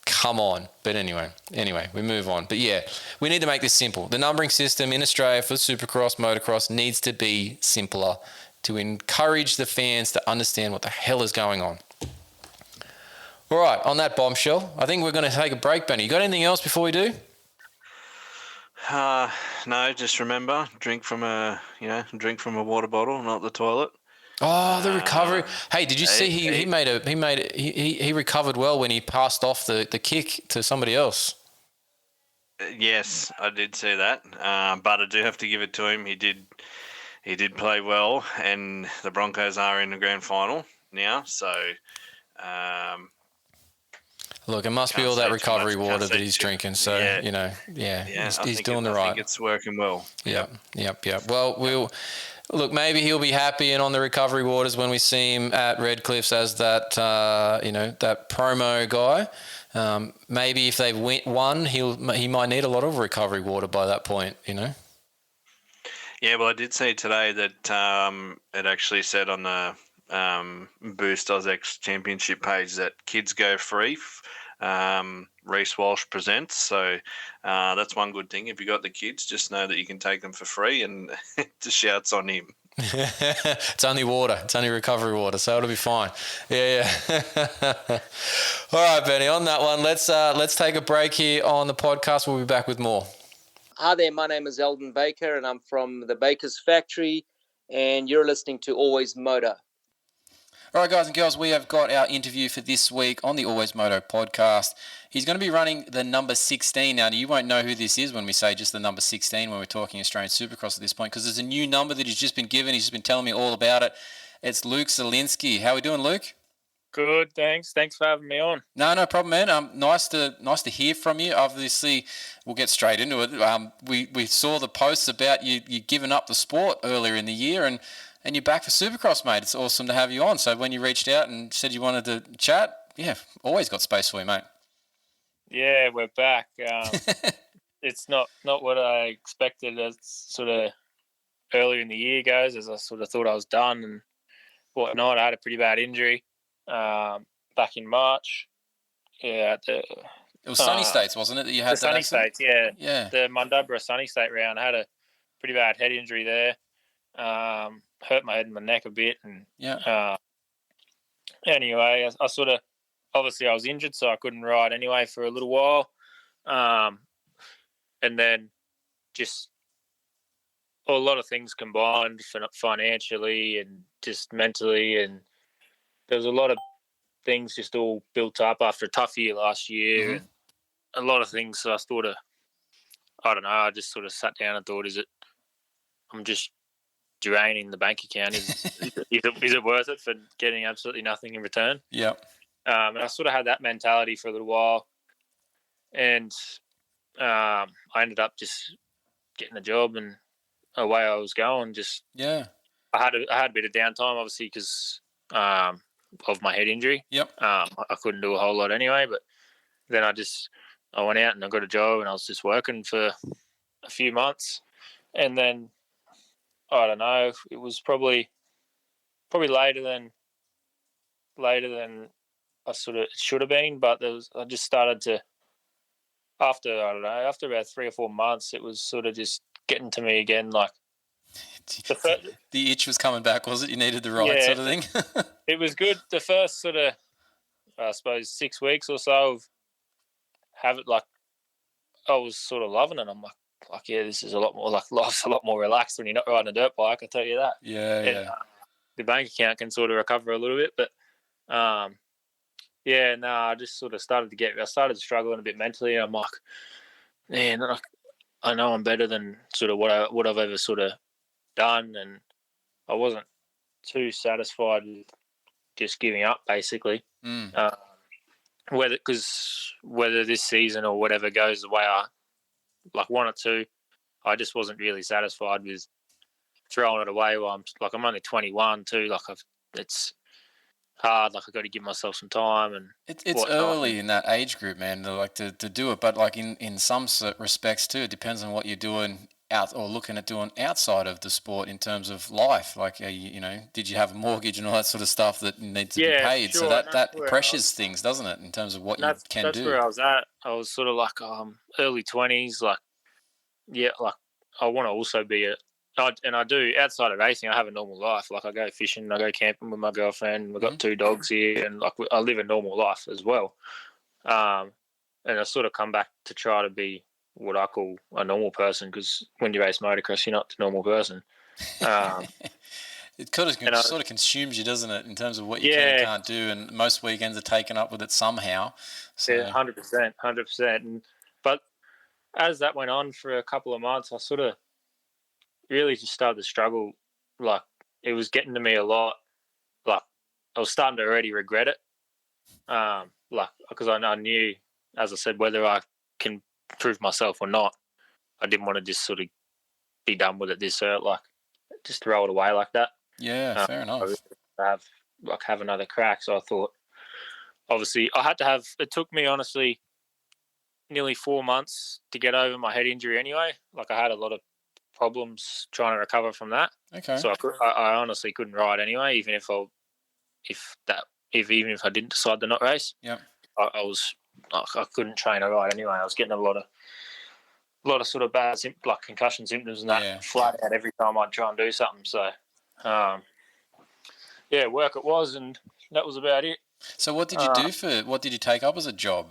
come on. But anyway, we move on. But yeah, we need to make this simple. The numbering system in Australia for Supercross, motocross needs to be simpler to encourage the fans to understand what the hell is going on. All right, on that bombshell, I think we're going to take a break, Benny. You got anything else before we do? No, just remember, drink from a water bottle, not the toilet. Oh, the recovery! Hey, did you see he recovered well when he passed off the kick to somebody else? Yes, I did see that, but I do have to give it to him. He did play well, and the Broncos are in the grand final now. So, look, it must be all that recovery water that he's drinking. So he's doing the right. I think it's working well. Yep. Well, look, maybe he'll be happy and on the recovery waters when we see him at Red Cliffs as that, that promo guy. Maybe if they've won, he might need a lot of recovery water by that point, Yeah, well, I did see today that it actually said on the Boost AusX Championship page that kids go free Reece Walsh presents. So that's one good thing. If you got the kids, just know that you can take them for free, and just shouts on him. It's only water. It's only recovery water, so it'll be fine. Yeah. All right, Benny. On that one, let's take a break here on the podcast. We'll be back with more. Hi there, my name is Eldon Baker and I'm from the Baker's Factory and you're listening to Always Moto. All right, guys and girls, we have got our interview for this week on the Always Moto podcast. He's going to be running the number 16. Now, you won't know who this is when we say just the number 16 when we're talking Australian Supercross at this point, because there's a new number that he's just been given. He's just been telling me all about it. It's Luke Zielinski. How are we doing, Luke? Good, thanks. Thanks for having me on. No problem, man. Nice to hear from you. Obviously, we'll get straight into it. We saw the posts about you giving up the sport earlier in the year, and you're back for Supercross, mate. It's awesome to have you on. So when you reached out and said you wanted to chat, yeah, always got space for you, mate. Yeah, we're back. It's not what I expected as sort of earlier in the year goes, as I sort of thought I was done and whatnot. I had a pretty bad injury back in March. Yeah, it was Sunny States, wasn't it? That you had the Sunny accident? States, yeah. The Mundubra Sunny State round. I had a pretty bad head injury there. Hurt my head and my neck a bit, and anyway, I sort of obviously I was injured, so I couldn't ride anyway for a little while, and then just a lot of things combined, financially and just mentally, and there was a lot of things just all built up after a tough year last year, and a lot of things. So I sort of, I don't know, I just sort of sat down and thought, I'm just draining the bank account. Is it worth it for getting absolutely nothing in return? Yeah. And I sort of had that mentality for a little while, and I ended up just getting a job and away I was going. I had a bit of downtime, obviously, because of my head injury. Yep. I couldn't do a whole lot anyway, but then I went out and I got a job and I was just working for a few months, and then I don't know, it was probably later than I sort of should have been, but I just started to, after about 3 or 4 months, it was sort of just getting to me again, like the itch was coming back, was it? You needed the ride, sort of thing. It was good. The first sort of, I suppose, 6 weeks or so of like, I was sort of loving it. I'm like, yeah, this is a lot more, like, life's a lot more relaxed when you're not riding a dirt bike, I tell you that. Yeah. The bank account can sort of recover a little bit, but I just sort of started struggling a bit mentally. And I'm like, man, I know I'm better than sort of what I've ever sort of done, and I wasn't too satisfied with just giving up, basically. Whether this season or whatever goes the way I like want it to, I just wasn't really satisfied with throwing it away. While I'm only 21 too. Like it's hard. Like I've got to give myself some time, and it's early in that age group, man. To do it, but like in some respects too, it depends on what you're doing out or looking at doing outside of the sport in terms of life. Like did you have a mortgage and all that sort of stuff that needs to be paid? Sure. So that pressures things, doesn't it, in terms of what you can do? That's where I was at. I was sort of like early 20s. Like I want to also be I do, outside of racing, I have a normal life. Like I go fishing, I go camping with my girlfriend. We've got 2 dogs here, and like I live a normal life as well. And I sort of come back to try to be what I call a normal person, because when you race motocross, you're not a normal person. It sort of consumes you, doesn't it, in terms of what you can and can't do, and most weekends are taken up with it somehow. So. Yeah, 100%. But as that went on for a couple of months, I sort of really just started to struggle. Like it was getting to me a lot. Like I was starting to already regret it. Because I knew, as I said, whether I can prove myself or not, I didn't want to just sort of be done with it this early, like just throw it away like that. Yeah, fair enough. Have another crack. So I thought, obviously, it took me honestly nearly 4 months to get over my head injury anyway. Like I had a lot of problems trying to recover from that. Okay. So I honestly couldn't ride anyway, even if I didn't decide to not race. Yeah. I was I couldn't train or ride anyway. I was getting a lot of sort of bad like concussion symptoms and that flat out every time I'd try and do something. So, work it was, and that was about it. So what did you do what did you take up as a job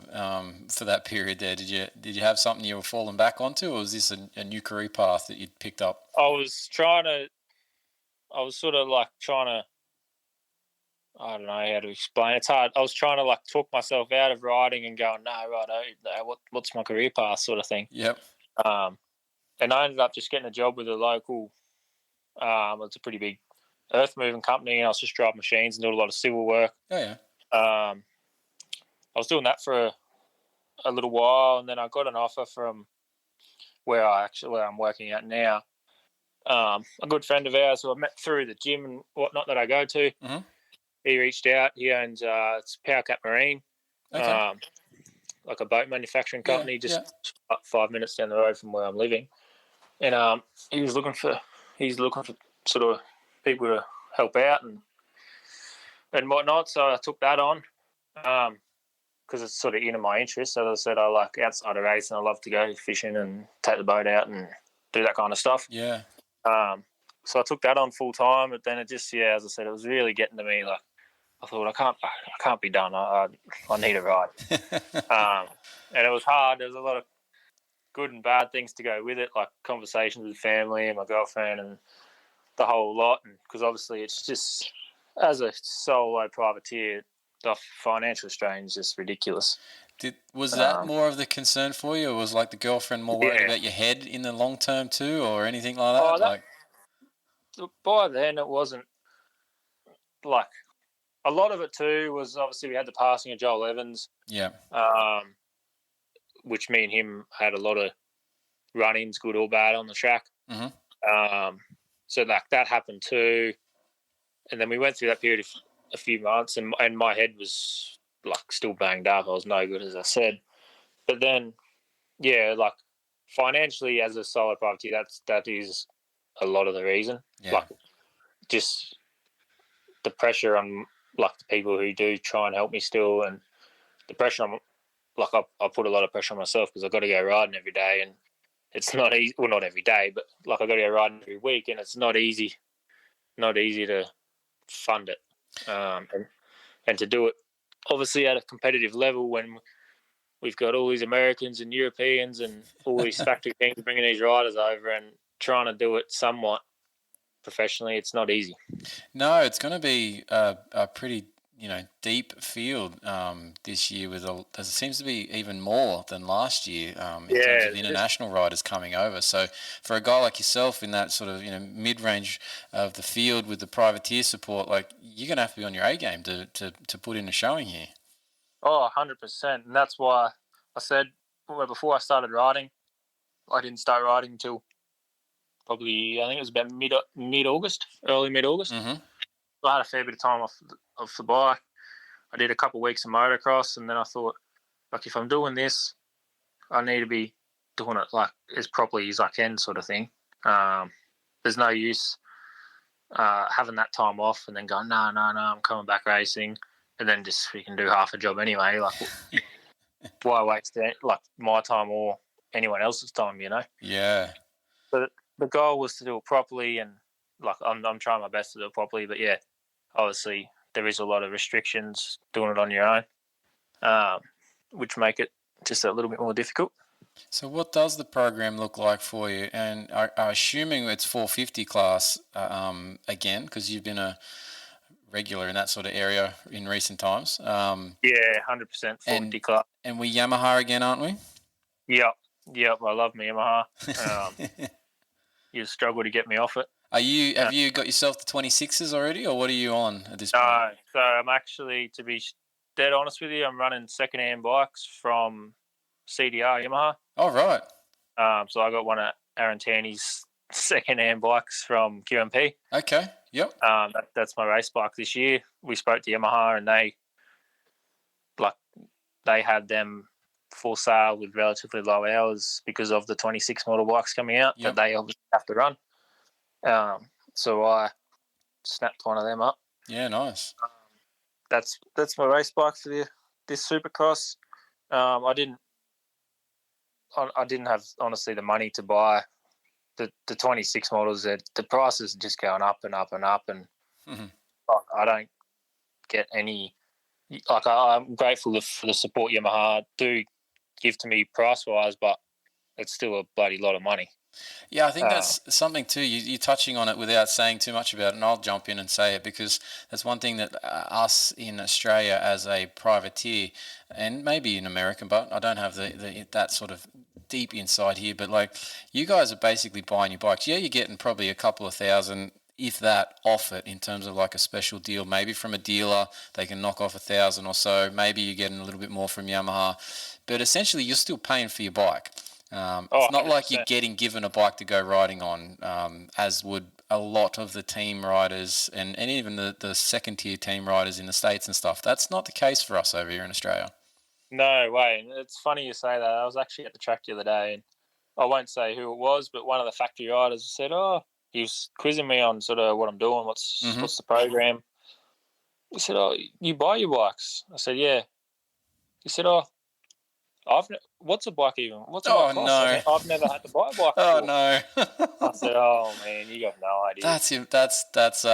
for that period there? Did you have something you were falling back onto, or was this a new career path that you'd picked up? I was sort of like trying to, I don't know how to explain. It's hard. I was trying to like talk myself out of riding and going, no, right, what's my career path sort of thing. Yep. And I ended up just getting a job with a local, it's a pretty big earth moving company, and I was just driving machines and doing a lot of civil work. Oh, yeah. I was doing that for a little while, and then I got an offer from where I'm working at now. A good friend of ours who I met through the gym and whatnot that I go to, he reached out. He owns it's Power Cap Marine, like a boat manufacturing company, just 5 minutes down the road from where I'm living. And he's looking for sort of people to help out and whatnot. So I took that on because it's sort of in my interest. As I said, I like outside of racing. I love to go fishing and take the boat out and do that kind of stuff. Yeah. So I took that on full time, but then it just, as I said, it was really getting to me. Like I thought, I can't be done. I need a ride. And it was hard. There's a lot of good and bad things to go with it, like conversations with family and my girlfriend and the whole lot. And because obviously it's just, as a solo privateer, the financial strain is just ridiculous. Was that more of the concern for you, or was like the girlfriend more worried about your head in the long term too, or anything like that? By then it wasn't like, a lot of it too was obviously we had the passing of Joel Evans. Yeah. Which me and him had a lot of run-ins, good or bad, on the track. Mm-hmm. So like that happened too. And then we went through that period of a few months, and my head was like still banged up. I was no good, as I said. But then, like financially as a solo privateer, that is a lot of the reason. Yeah. Like just the pressure on like the people who do try and help me still, and the pressure on, like I put a lot of pressure on myself because I've got to go riding every day, and it's not easy. Well, not every day, but like I've got to go riding every week, and it's not easy to fund it, and to do it obviously at a competitive level when we've got all these Americans and Europeans and all these factory teams bringing these riders over and trying to do it somewhat professionally. It's not easy. No, it's going to be a pretty deep field this year. There seems to be even more than last year in terms of international riders coming over. So for a guy like yourself in that sort of mid-range of the field with the privateer support, like you're going to have to be on your A game to put in a showing here. Oh, 100%. And that's why I said before I started riding, I didn't start riding until probably, I think it was about mid-August, early mid-August. Mm-hmm. So I had a fair bit of time off the bike. I did a couple of weeks of motocross, and then I thought, like, if I'm doing this, I need to be doing it like as properly as I can, sort of thing. There's no use having that time off and then going, no, I'm coming back racing, and then just we can do half a job anyway. Like, why waste like my time or anyone else's time, Yeah. But the goal was to do it properly, and like I'm trying my best to do it properly. But obviously there is a lot of restrictions doing it on your own, which make it just a little bit more difficult. So what does the program look like for you? And I'm assuming it's 450 class again, because you've been a regular in that sort of area in recent times. 100% 450 class. And we Yamaha again, aren't we? Yep. I love my Yamaha. You struggle to get me off it. Have you got yourself the 26s already, or what are you on at this point? No, so I'm actually, to be dead honest with you, I'm running second-hand bikes from CDR Yamaha. Oh, right. So I got one of Aaron Taney's second-hand bikes from QMP. Okay, yep. That's my race bike this year. We spoke to Yamaha, and they had them for sale with relatively low hours because of the 26 model bikes coming out that they obviously have to run. So I snapped one of them up. Yeah, nice. That's my race bike for this Supercross. I didn't have honestly the money to buy the 26 models. That the prices are just going up and up and up, and I don't get any. Like I'm grateful for the support Yamaha do give to me price wise, but it's still a bloody lot of money. Yeah, I think that's something too. You're touching on it without saying too much about it, and I'll jump in and say it because that's one thing that us in Australia as a privateer, and maybe in America, but I don't have that sort of deep insight here. But like, you guys are basically buying your bikes. Yeah, you're getting probably a couple of thousand, if that, off it in terms of like a special deal. Maybe from a dealer, they can knock off 1,000 or so. Maybe you're getting a little bit more from Yamaha, but essentially you're still paying for your bike. It's not 100%. like you're getting given a bike to go riding on, as would a lot of the team riders and even the second tier team riders in the States and stuff. That's not the case for us over here in Australia. No way. It's funny you say that. I was actually at the track the other day, and I won't say who it was, but one of the factory riders said, he was quizzing me on sort of what I'm doing, what's the program. He said, you buy your bikes? I said, yeah. He said, what's a bike even? What's a bike cost? No. I said, I've never had to buy a bike Oh before. no. I said, oh man, you got no idea. That's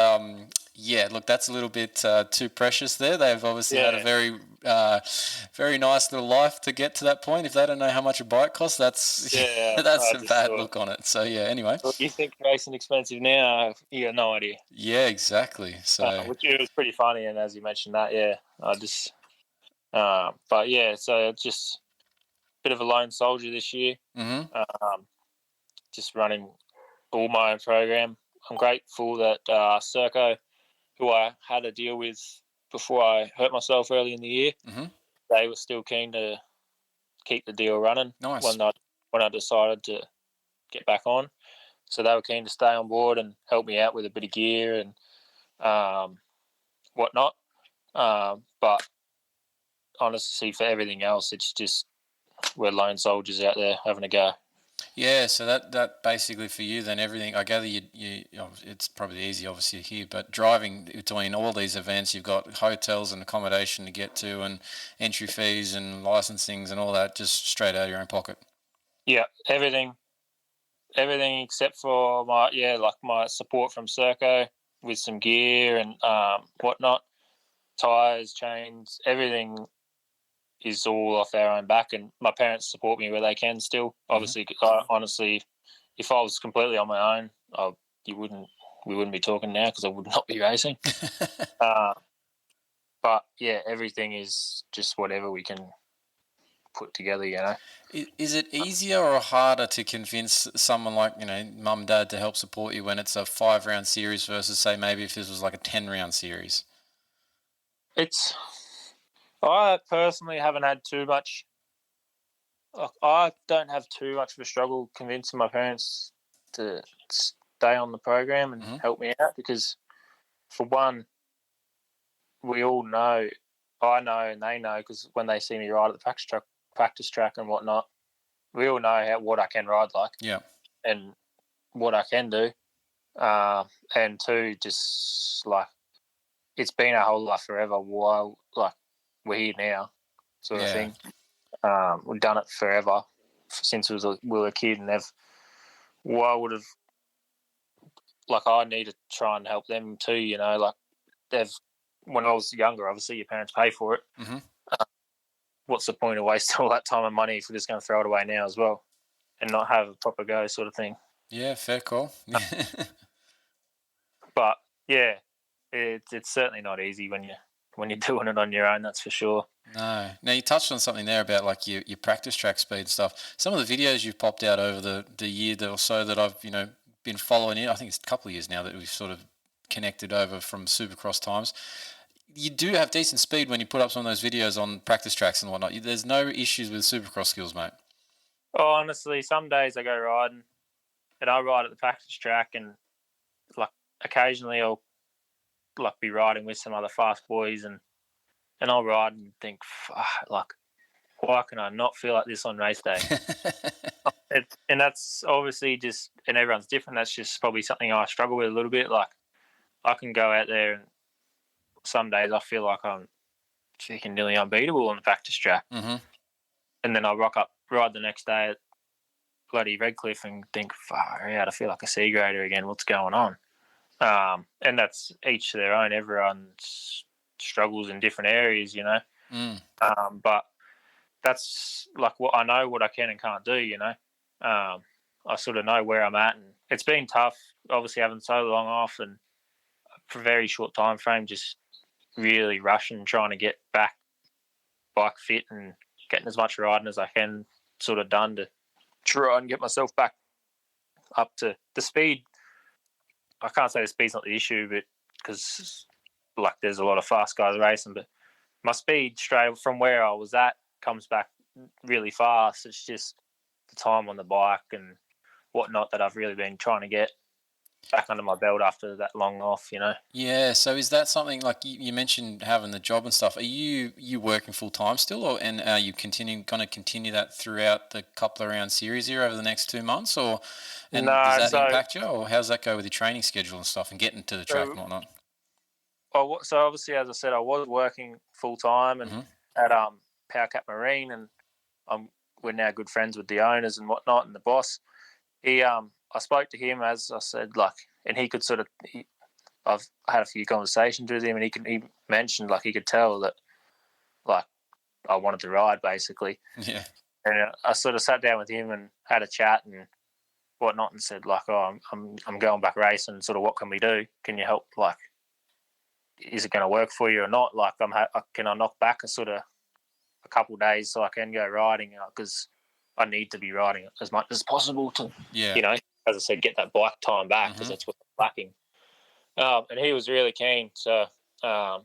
yeah, look, that's a little bit too precious there. They've obviously had a very very nice little life to get to that point. If they don't know how much a bike costs, that's that's a bad look on it. So yeah, anyway. Look, you think racing expensive now, you got no idea. Yeah, exactly. So which it was pretty funny, and as you mentioned that, I just but yeah, so just a bit of a lone soldier this year. Just running all my own program. I'm grateful that Serco, who I had a deal with before I hurt myself early in the year, they were still keen to keep the deal running. Nice. When I decided to get back on. So they were keen to stay on board and help me out with a bit of gear and whatnot. But honestly, for everything else, it's just we're lone soldiers out there having a go. Yeah, so that basically for you then everything. I gather you it's probably easy obviously here, but driving between all these events, you've got hotels and accommodation to get to, and entry fees and licensings and all that, just straight out of your own pocket. Yeah, everything except for my support from Serco with some gear and whatnot, tires, chains, everything is all off our own back, and my parents support me where they can still. Obviously, honestly, if I was completely on my own, we wouldn't be talking now because I would not be racing. But yeah, everything is just whatever we can put together, you know. Is it easier or harder to convince someone like, mum, dad to help support you when it's a 5-round series versus, say, maybe if this was like a 10-round series? I personally haven't had too much. I don't have too much of a struggle convincing my parents to stay on the program and help me out because, for one, we all know, I know and they know, because when they see me ride at the practice track and whatnot, we all know what I can ride like. Yeah. And what I can do. And two, just like, it's been our whole life forever while, like, we're here now, sort of thing. We've done it forever since we were a kid, and I need to try and help them too, you know, like when I was younger, obviously your parents pay for it. What's the point of wasting all that time and money if we're just going to throw it away now as well and not have a proper go sort of thing? Yeah, fair call. But yeah, it's certainly not easy when you're doing it on your own, that's for sure. No. Now, you touched on something there about like your practice track speed stuff. Some of the videos you've popped out over the year or so that I've been following you, I think it's a couple of years now that we've sort of connected over from Supercross times. You do have decent speed when you put up some of those videos on practice tracks and whatnot. There's no issues with Supercross skills, mate. Oh, honestly, some days I go riding and I ride at the practice track, and like occasionally I'll like be riding with some other fast boys and I'll ride and think, like, why can I not feel like this on race day? And that's obviously just, and everyone's different. That's just probably something I struggle with a little bit. Like, I can go out there and some days I feel like I'm freaking nearly unbeatable on the practice track. and then I rock up, ride the next day at bloody Redcliffe and think, far out, I feel like a C grader again. What's going on? And that's each to their own. Everyone struggles in different areas, you know. But that's like what I know, what I can and can't do, you know. I sort of know where I'm at, and it's been tough, obviously having so long off and for a very short time frame, just really rushing, trying to get back bike fit and getting as much riding as I can sort of done to try and get myself back up to the speed. I can't say the speed's not the issue, but because like there's a lot of fast guys racing, but my speed straight from where I was at comes back really fast. It's just the time on the bike and whatnot that I've really been trying to get back under my belt after that long off, you know. Yeah, so is that something like you mentioned having the job and stuff? Are you working full time still, and are you going to continue that throughout the couple of round series here over the next 2 months, or and does that impact you, or how does that go with your training schedule and stuff and getting to the track and whatnot? So obviously, as I said, I was working full time and at Power Cap Marine, and we're now good friends with the owners and whatnot and the boss. I spoke to him, as I said, like, and he could sort of. I've had a few conversations with him, and he mentioned like he could tell that, like, I wanted to ride basically. Yeah. And I sort of sat down with him and had a chat and whatnot, and said like, oh, I'm going back racing. Sort of, what can we do? Can you help? Like, is it going to work for you or not? Like, can I knock back a couple of days so I can go riding? Because I need to be riding as much as possible to, you know, as I said, get that bike time back, because that's what's lacking. And he was really keen. So I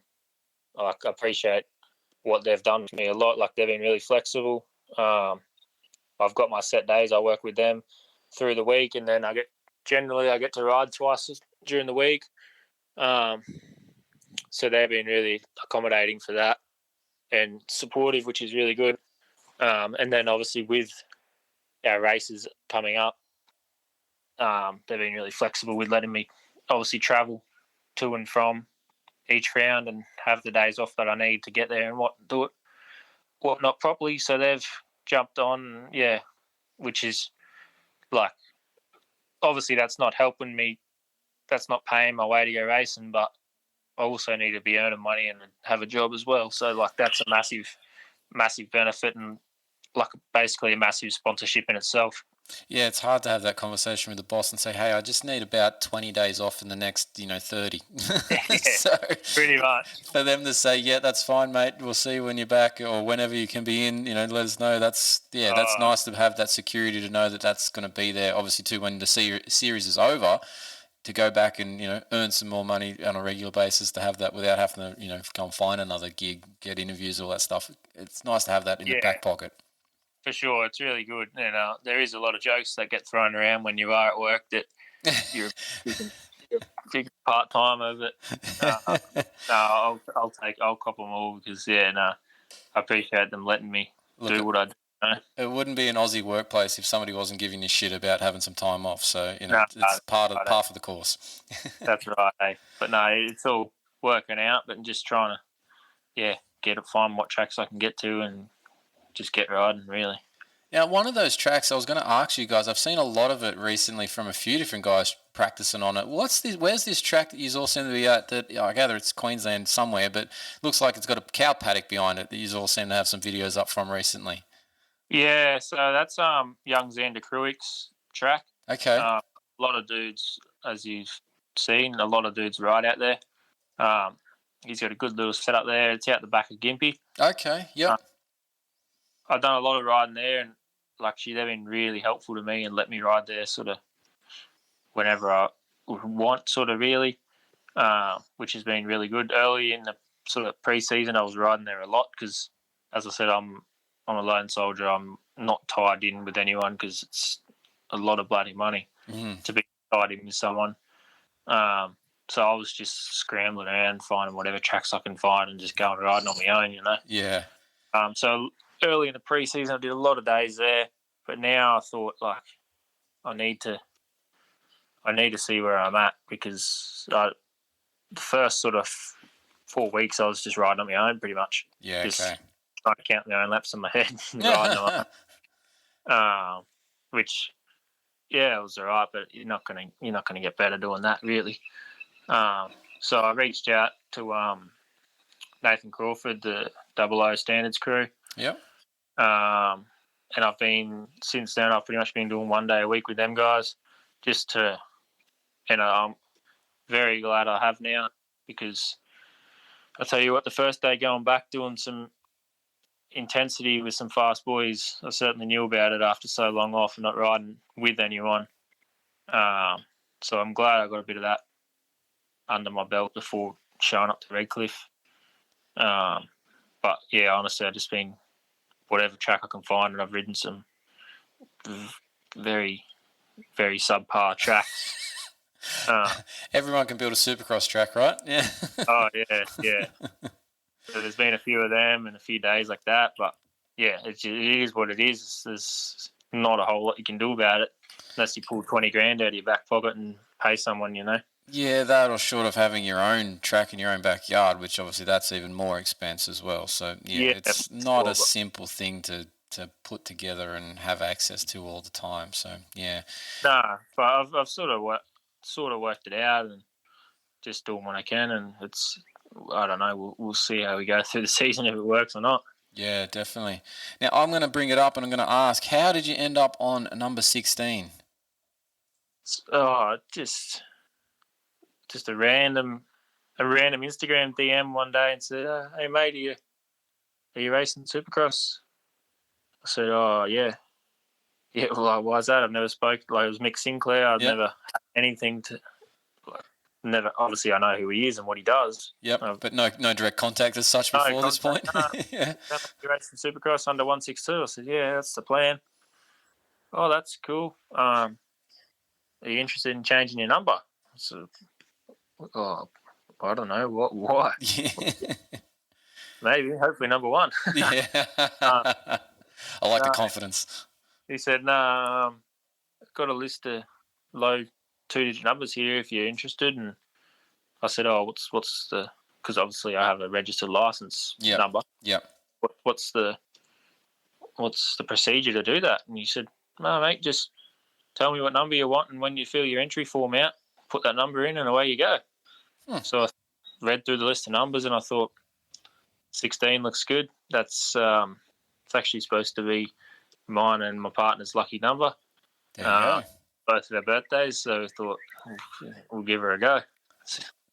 appreciate what they've done for me a lot. Like, they've been really flexible. I've got my set days. I work with them through the week, and then I get to ride twice during the week. So they've been really accommodating for that and supportive, which is really good. And then obviously with our races coming up, they've been really flexible with letting me obviously travel to and from each round and have the days off that I need to get there and do it whatnot properly. So they've jumped on, which is like, obviously that's not helping me. That's not paying my way to go racing, but I also need to be earning money and have a job as well. So like, that's a massive, massive benefit, and like basically a massive sponsorship in itself. Yeah, it's hard to have that conversation with the boss and say, hey, I just need about 20 days off in the next, 30. So pretty much. For them to say, yeah, that's fine, mate, we'll see you when you're back, or whenever you can be in, let us know. That's nice to have that security, to know that that's going to be there, obviously, too, when the series is over, to go back and, earn some more money on a regular basis, to have that without having to, go and find another gig, get interviews, all that stuff. It's nice to have that in the back pocket. For sure, it's really good. And there is a lot of jokes that get thrown around when you are at work that you're big part time of it. I'll cop them all, because I appreciate them letting me do what I do. It wouldn't be an Aussie workplace if somebody wasn't giving you shit about having some time off. So it's part of the course. That's right. Eh? But no, it's all working out. But just trying to find what tracks I can get to and just get riding, really. Now, one of those tracks I was going to ask you guys, I've seen a lot of it recently from a few different guys practicing on it. Where's this track that you all seem to be at? That I gather it's Queensland somewhere, but looks like it's got a cow paddock behind it that you all seem to have some videos up from recently. Yeah, so that's young Xander Kruik's track. Okay. A lot of dudes, as you've seen, a lot of dudes ride out there. He's got a good little setup there. It's out the back of Gympie. Okay, yep. I've done a lot of riding there, and they've been really helpful to me and let me ride there sort of whenever I want, sort of, really, which has been really good. Early in the sort of pre-season, I was riding there a lot because, as I said, I'm a lone soldier. I'm not tied in with anyone because it's a lot of bloody money to be tied in with someone. So I was just scrambling around, finding whatever tracks I can find and just going riding on my own, Yeah. So early in the pre-season, I did a lot of days there, but now I thought, like, I need to see where I'm at, because the first sort of 4 weeks I was just riding on my own pretty much. Yeah, just okay. trying to count my own laps in my head and riding them. Which, yeah, it was all right, but you're not gonna get better doing that, really. So I reached out to Nathan Crawford, the Double O Standards crew. Yep. And I've pretty much been doing 1 day a week with them guys, and I'm very glad I have now, because I tell you what, the first day going back doing some intensity with some fast boys, I certainly knew about it after so long off and not riding with anyone. So I'm glad I got a bit of that under my belt before showing up to Redcliffe. But yeah, honestly, I've just been whatever track I can find, and I've ridden some very, very subpar tracks. Everyone can build a Supercross track, right? Yeah. Oh yeah. So there's been a few of them and a few days like that, but yeah, it is what it is. There's not a whole lot you can do about it unless you pull 20 grand out of your back pocket and pay someone, Yeah, that, or short of having your own track in your own backyard, which obviously that's even more expense as well. So yeah, it's not a simple thing to put together and have access to all the time. So yeah. Nah, but I've sort of worked it out and just doing what I can, and I don't know. We'll see how we go through the season, if it works or not. Yeah, definitely. Now I'm going to bring it up and I'm going to ask, how did you end up on number 16? Oh, just a random Instagram DM one day and said, "Hey mate, are you racing Supercross?" I said, "Oh yeah." Yeah, well, why is that? I've never spoke. Like, it was Mick Sinclair. I've never had anything to. Never. Obviously, I know who he is and what he does. Yep, but no direct contact as such before this point. Yeah. You're racing Supercross under 162. I said, "Yeah, that's the plan." Oh, that's cool. Are you interested in changing your number? I said, "Oh, I don't know. Why?" Maybe, hopefully, number one. Yeah. I like the confidence. He said, "No, I've got a list of low 2-digit numbers here if you're interested." And I said, "Oh, what's the?" Because obviously I have a registered license number. Yep. What's the procedure to do that? And he said, "No, mate, just tell me what number you want, and when you fill your entry form out, put that number in, and away you go." So I read through the list of numbers, and I thought 16 looks good. That's it's actually supposed to be mine and my partner's lucky number. There you go. Both of our birthdays, so I thought we'll give her a go.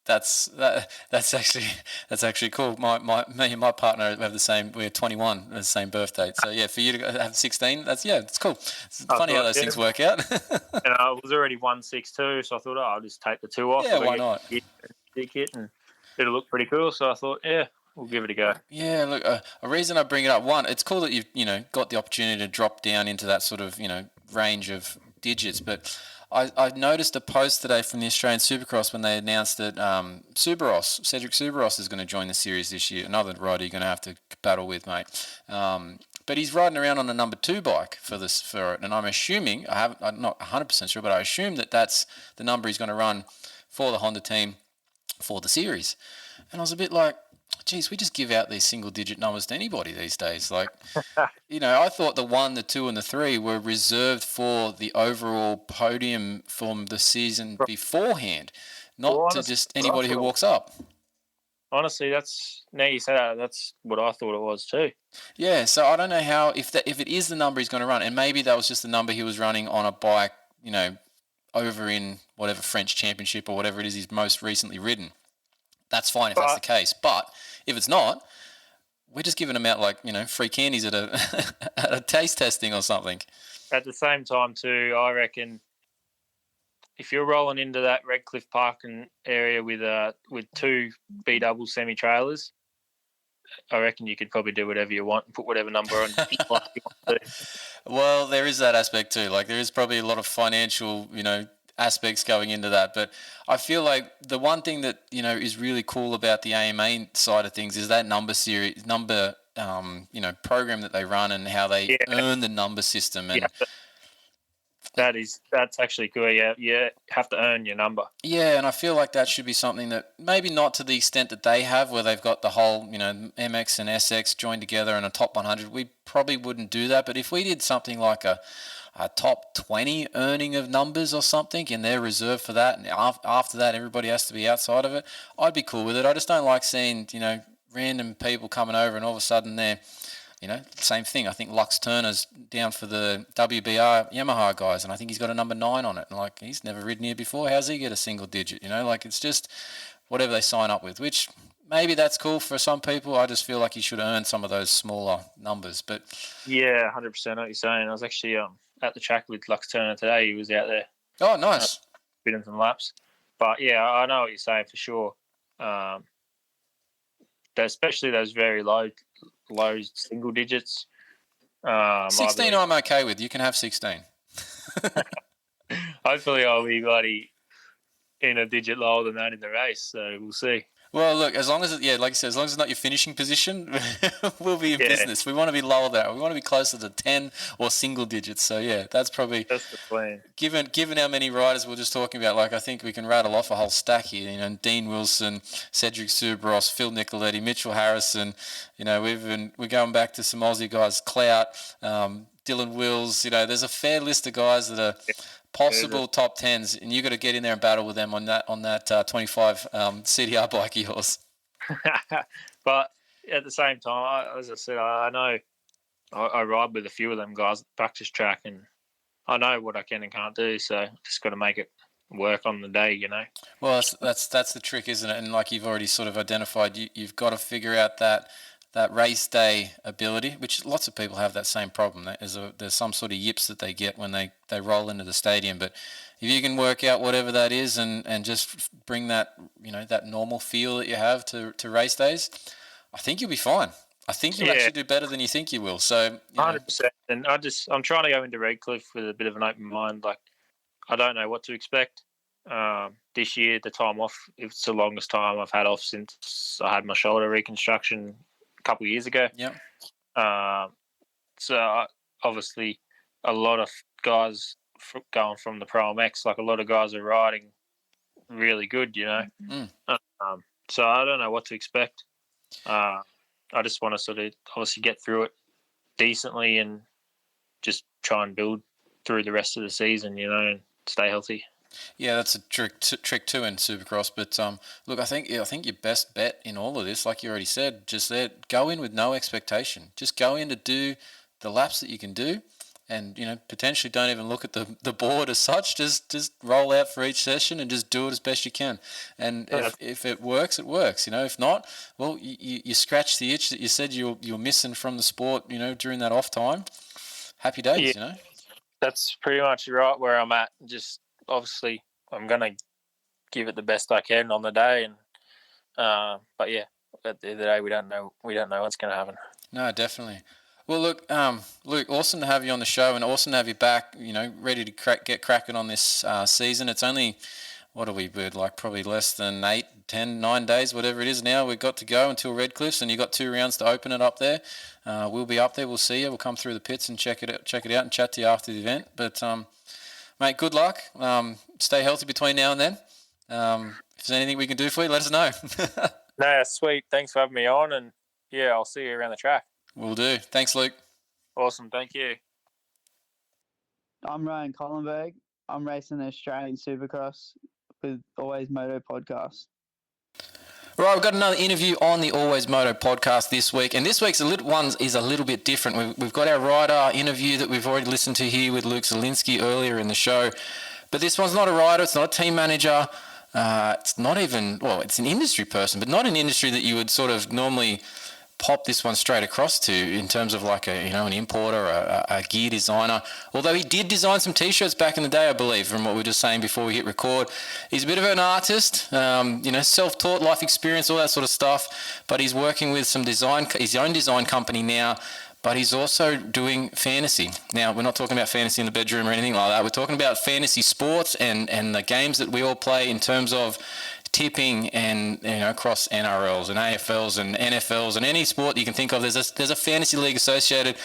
That's actually cool. Me and my partner have the same. We're 21, the same birthday. So yeah, for you to have 16, it's cool. It's funny how those things work out. And I was already 162, so I thought, I'll just take the 2 off. Yeah, why not? Kit, and it'll look pretty cool. So I thought, we'll give it a go. Yeah, look, a reason I bring it up, one, it's cool that you've got the opportunity to drop down into that sort of range of digits, but I noticed a post today from the Australian Supercross when they announced that Cedric Subaros is going to join the series this year. Another rider you're going to have to battle with, mate. But he's riding around on a number 2 bike for it, and I'm assuming, I'm not 100% sure, but I assume that that's the number he's going to run for the Honda team for the series. And I was a bit like, geez, we just give out these single-digit numbers to anybody these days. Like, I thought the 1, the 2, and the 3 were reserved for the overall podium from the season beforehand, not to just anybody who walks up. Honestly, now you say that, that's what I thought it was too. Yeah, so I don't know how, if it is the number he's going to run, and maybe that was just the number he was running on a bike, over in whatever French championship or whatever it is he's most recently ridden. That's fine if that's the case. But if it's not, we're just giving them out like, free candies at a taste testing or something. At the same time too, I reckon if you're rolling into that Redcliffe parking area with 2 B-double semi-trailers, I reckon you could probably do whatever you want and put whatever number on you want to. Well, there is that aspect too. Like, there is probably a lot of financial, aspects going into that, but I feel like the one thing that is really cool about the AMA side of things is that program that they run and how they earn the number system, and That's actually cool. Yeah, you have to earn your number. Yeah, and I feel like that should be something that maybe not to the extent that they have, where they've got the whole, MX and SX joined together in a top 100. We probably wouldn't do that, but if we did something like a top 20 earning of numbers or something, and they're reserved for that, and after that everybody has to be outside of it, I'd be cool with it. I just don't like seeing, random people coming over and all of a sudden they're, same thing. I think Lux Turner's down for the WBR Yamaha guys, and I think he's got a number 9 on it. And he's never ridden here before. How's he get a single digit? It's just whatever they sign up with, which maybe that's cool for some people. I just feel like he should earn some of those smaller numbers. But yeah, 100%. What you're saying. I was actually at the track with Lux Turner today. He was out there. Oh, nice. Bidding some laps. But yeah, I know what you're saying for sure. Especially those very low single digits. 16 I'm okay with. You can have 16. Hopefully I'll be bloody in a digit lower than that in the race, so we'll see. Well, look, as long as like you said, as long as it's not your finishing position, we'll be in business. We want to be lower than that. We want to be closer to 10 or single digits. So yeah, that's the plan. Given how many riders we're just talking about, I think we can rattle off a whole stack here. Dean Wilson, Cedric Subros, Phil Nicoletti, Mitchell Harrison. We're going back to some Aussie guys, Clout, Dylan Wills. There's a fair list of guys that are possible top 10s, and you got to get in there and battle with them on that 25 CDR bike of yours. But at the same time, as I said, I know I ride with a few of them guys at the practice track, and I know what I can and can't do. So just got to make it work on the day, Well, that's the trick, isn't it? And like you've already sort of identified, you've got to figure out that race day ability, which lots of people have that same problem. There's some sort of yips that they get when they roll into the stadium. But if you can work out whatever that is and just bring that, that normal feel that you have to race days, I think you'll be fine. I think you'll actually do better than you think you will. So 100%. And I'm trying to go into Redcliffe with a bit of an open mind. Like, I don't know what to expect. This year, the time off, it's the longest time I've had off since I had my shoulder reconstruction couple of years ago. Yeah. So obviously a lot of guys going from the Pro MX, a lot of guys are riding really good, so I don't know what to expect. I just want to sort of obviously get through it decently and just try and build through the rest of the season, and stay healthy. Yeah, that's a trick too in Supercross. But look, I think your best bet in all of this, like you already said, just go in with no expectation. Just go in to do the laps that you can do, and potentially don't even look at the board as such. Just roll out for each session and just do it as best you can. And if it works, it works. If not, well, you scratch the itch that you said you're missing from the sport. During that off time. Happy days. Yeah. That's pretty much right where I'm at. Just obviously, I'm gonna give it the best I can on the day, and but yeah, at the end of the day, we don't know what's gonna happen. No, definitely. Well, look, Luke, awesome to have you on the show, and awesome to have you back. Ready to get cracking on this season. It's only what are we, Bird? Probably less than 8, 10, 9 days, whatever it is now. We've got to go until Redcliffe's, and you've got 2 rounds to open it up there. We'll be up there. We'll see you. We'll come through the pits and check it out and chat to you after the event. But mate, good luck. Stay healthy between now and then. If there's anything we can do for you, let us know. No, sweet. Thanks for having me on, and yeah, I'll see you around the track. Will do. Thanks, Luke. Awesome. Thank you. I'm Ryan Collenberg. I'm racing the Australian Supercross with AlwaysMoto podcast. Right, we've got another interview on the AlwaysMoto podcast this week, and this week's one is a little bit different. We've got our rider interview that we've already listened to here with Luke Zielinski earlier in the show, but this one's not a rider, it's not a team manager, it's not even, it's an industry person, but not an industry that you would sort of normally pop this one straight across to in terms of an importer, a gear designer. Although he did design some T-shirts back in the day, I believe, from what we were just saying before we hit record. He's a bit of an artist, self-taught, life experience, all that sort of stuff. But he's working with his own design company now. But he's also doing fantasy. Now, we're not talking about fantasy in the bedroom or anything like that. We're talking about fantasy sports and the games that we all play in terms of tipping and across NRLs and AFLs and NFLs and any sport you can think of. There's a fantasy league associated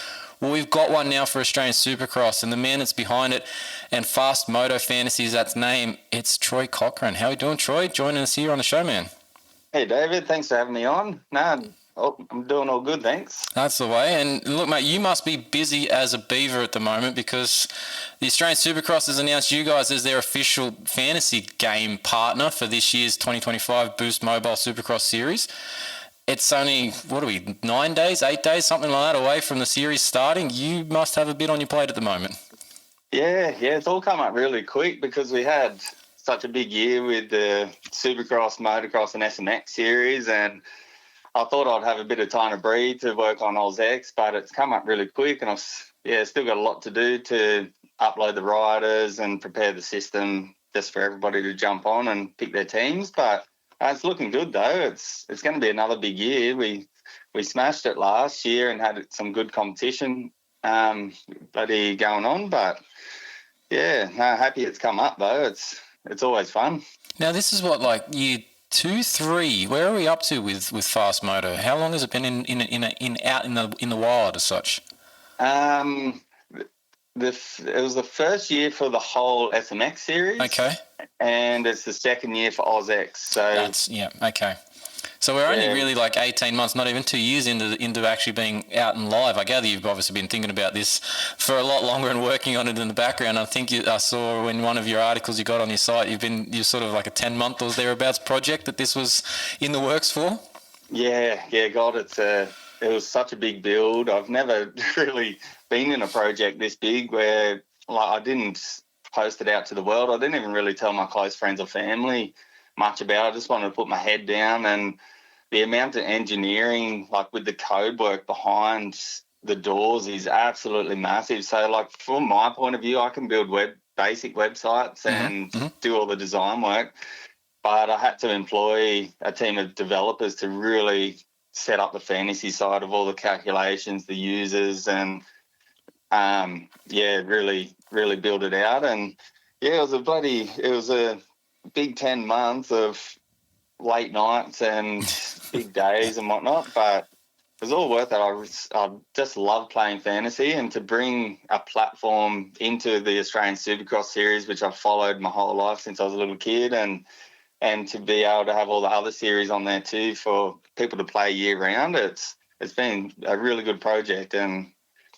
Well, we've got one now for Australian Supercross, and the man that's behind it, and Fast Moto Fantasy is that's name, it's Troy Cochrane. How are you doing, Troy? Joining us here on the show, man. Hey, David. Thanks for having me on. I'm doing all good, thanks. That's the way. And look, mate, you must be busy as a beaver at the moment because the Australian Supercross has announced you guys as their official fantasy game partner for this year's 2025 Boost Mobile Supercross Series. It's only, 9 days, 8 days, something like that away from the series starting. You must have a bit on your plate at the moment. Yeah, it's all come up really quick because we had such a big year with the Supercross, Motocross and SMX series, and I thought I'd have a bit of time to breathe to work on AusX, but it's come up really quick, and I've still got a lot to do to upload the riders and prepare the system just for everybody to jump on and pick their teams. But it's looking good though. It's going to be another big year. We smashed it last year and had some good competition going on. But happy it's come up though. It's always fun. Now this is what, like year 2, 3. Where are we up to with Fast Moto? How long has it been out in the wild as such? It was the first year for the whole SMX series. Okay. And it's the second year for AusX. So okay. So we're only really like 18 months, not even 2 years into actually being out and live. I gather you've obviously been thinking about this for a lot longer and working on it in the background. I think I saw in one of your articles you got on your site, you're sort of like a 10-month or thereabouts project that this was in the works for. Yeah. God, it was such a big build. I've never really been in a project this big where I didn't post it out to the world. I didn't even really tell my close friends or family much about it. I just wanted to put my head down, and the amount of engineering, like with the code work behind the doors, is absolutely massive. So, like from my point of view, I can build basic websites and do all the design work, but I had to employ a team of developers to really set up the fantasy side of all the calculations, the users, and really build it out. And it was a big 10 months of late nights and big days and whatnot, but it was all worth it. I just love playing fantasy, and to bring a platform into the Australian Supercross series, which I've followed my whole life since I was a little kid, and to be able to have all the other series on there too for people to play year round, it's been a really good project, and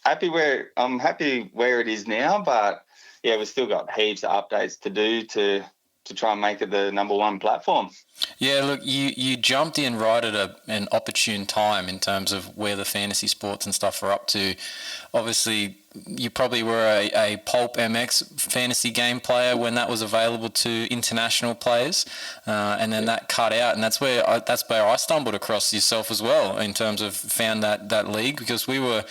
I'm happy where it is now. But we've still got heaps of updates to do to try and make it the number one platform. Yeah, look, you jumped in right at an opportune time in terms of where the fantasy sports and stuff are up to. Obviously, you probably were a Pulp MX fantasy game player when that was available to international players, and then that cut out, and that's where I stumbled across yourself as well in terms of found that league, because we were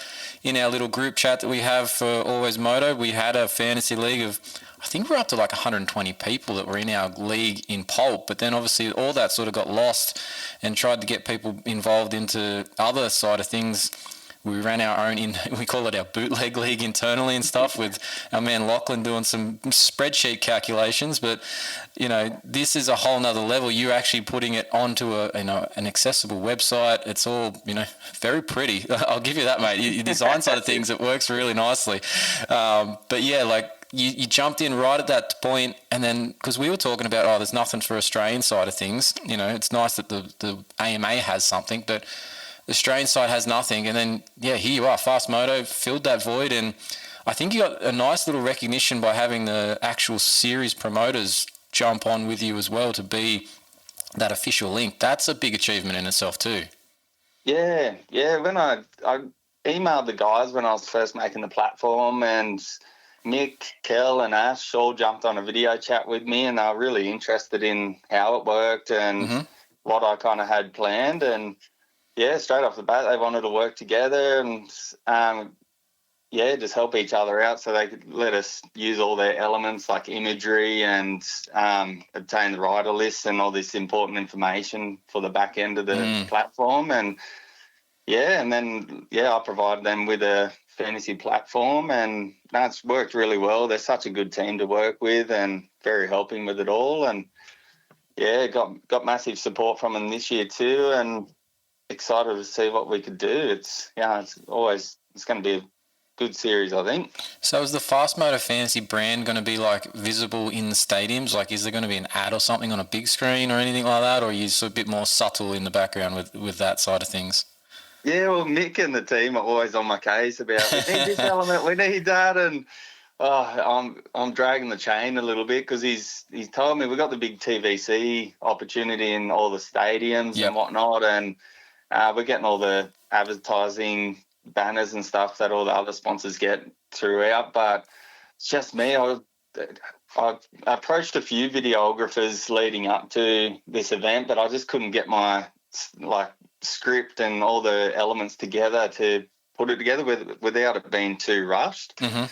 in our little group chat that we have for AlwaysMoto. We had a fantasy league of, I think we're up to like 120 people that were in our league in Pulp, but then obviously all that sort of got lost, and tried to get people involved into other side of things. We ran our own, we call it our bootleg league internally and stuff, with our man Lachlan doing some spreadsheet calculations. But, this is a whole nother level. You're actually putting it onto an accessible website. It's all, very pretty. I'll give you that, mate. The design side of things, it works really nicely. But yeah, like, you jumped in right at that point, and then because we were talking about, there's nothing for Australian side of things. It's nice that the AMA has something, but the Australian side has nothing. And then, here you are, Fast Moto filled that void, and I think you got a nice little recognition by having the actual series promoters jump on with you as well to be that official link. That's a big achievement in itself too. Yeah. When I emailed the guys when I was first making the platform, and Mick, Kel and Ash all jumped on a video chat with me, and they were really interested in how it worked and what I kind of had planned. And straight off the bat, they wanted to work together and just help each other out, so they could let us use all their elements like imagery and obtain the rider lists and all this important information for the back end of the platform. And then I provided them with a fantasy platform, and that's worked really well. They're such a good team to work with and very helping with it all. And got massive support from them this year too, and excited to see what we could do. It's going to be good series, I think. So is the Fast Moto Fantasy brand going to be like visible in the stadiums? Like, is there going to be an ad or something on a big screen or anything like that? Or are you a bit more subtle in the background with that side of things? Yeah, well, Mick and the team are always on my case about, we need this element, we need that. And I'm dragging the chain a little bit because he's told me we've got the big TVC opportunity in all the stadiums and whatnot. And we're getting all the advertising banners and stuff that all the other sponsors get throughout. But it's just me. I approached a few videographers leading up to this event, but I just couldn't get my script and all the elements together to put it together without it being too rushed. Mm-hmm.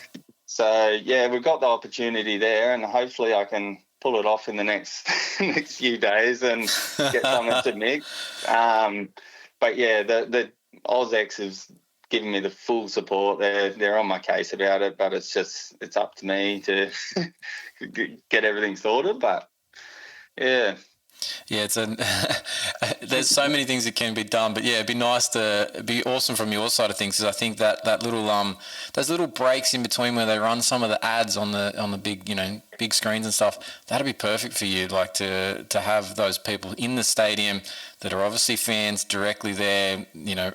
So yeah, we've got the opportunity there, and hopefully I can pull it off in the next few days and get something to mix. But yeah, the AusX has given me the full support. They're on my case about it, but it's up to me to get everything sorted. But yeah. Yeah, there's so many things that can be done, but yeah, it'd be awesome from your side of things, because I think that little those little breaks in between where they run some of the ads on the big big screens and stuff, that'd be perfect for you, like to have those people in the stadium that are obviously fans directly there,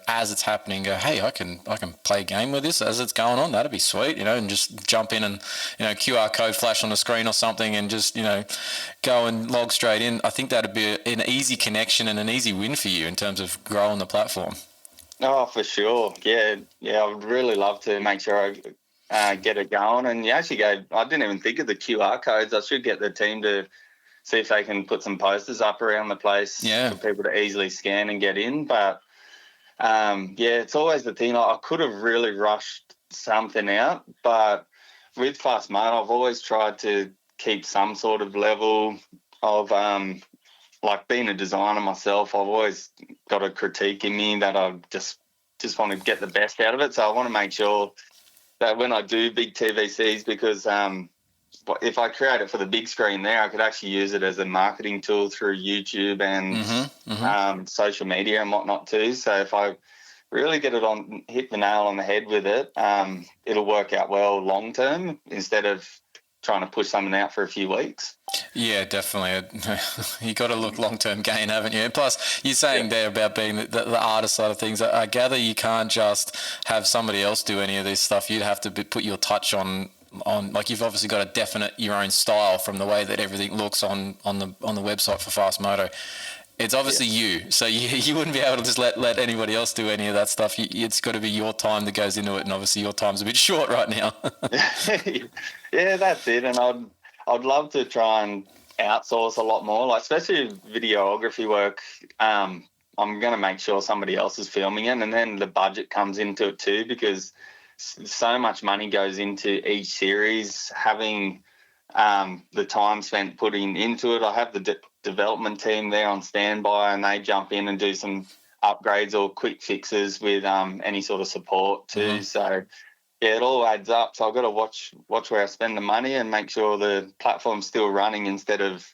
as it's happening, go, hey, I can play a game with this as it's going on. That'd be sweet, and just jump in and QR code flash on the screen or something, and just go and log straight in. I think that'd be an easy connection and an easy win for you in terms of growing the platform. Oh, for sure. Yeah, I would really love to make sure I get it going. And you actually I didn't even think of the QR codes. I should get the team to see if they can put some posters up around the place for people to easily scan and get in. But it's always the thing. I could have really rushed something out, but with Fast Moto, I've always tried to keep some sort of level of like being a designer myself. I've always got a critique in me that I just want to get the best out of it. So I want to make sure that when I do big TVCs, because if I create it for the big screen there, I could actually use it as a marketing tool through YouTube and social media and whatnot too. So if I really hit the nail on the head with it, it'll work out well long term instead of trying to push something out for a few weeks. Yeah, definitely. You got to look long-term gain, haven't you? And plus, you're saying there about being the artist side of things. I gather you can't just have somebody else do any of this stuff. You'd have to put your touch on. Like, you've obviously got a definite your own style from the way that everything looks on the website for Fast Moto. It's obviously you, so you wouldn't be able to just let anybody else do any of that stuff. It's got to be your time that goes into it, and obviously your time's a bit short right now. Yeah, that's it. And I'd love to try and outsource a lot more, like especially videography work. I'm going to make sure somebody else is filming it, and then the budget comes into it too, because so much money goes into each series. Having the time spent putting into it, I have the development team there on standby, and they jump in and do some upgrades or quick fixes with any sort of support too. Mm-hmm. So yeah, it all adds up. So I've got to watch where I spend the money and make sure the platform's still running instead of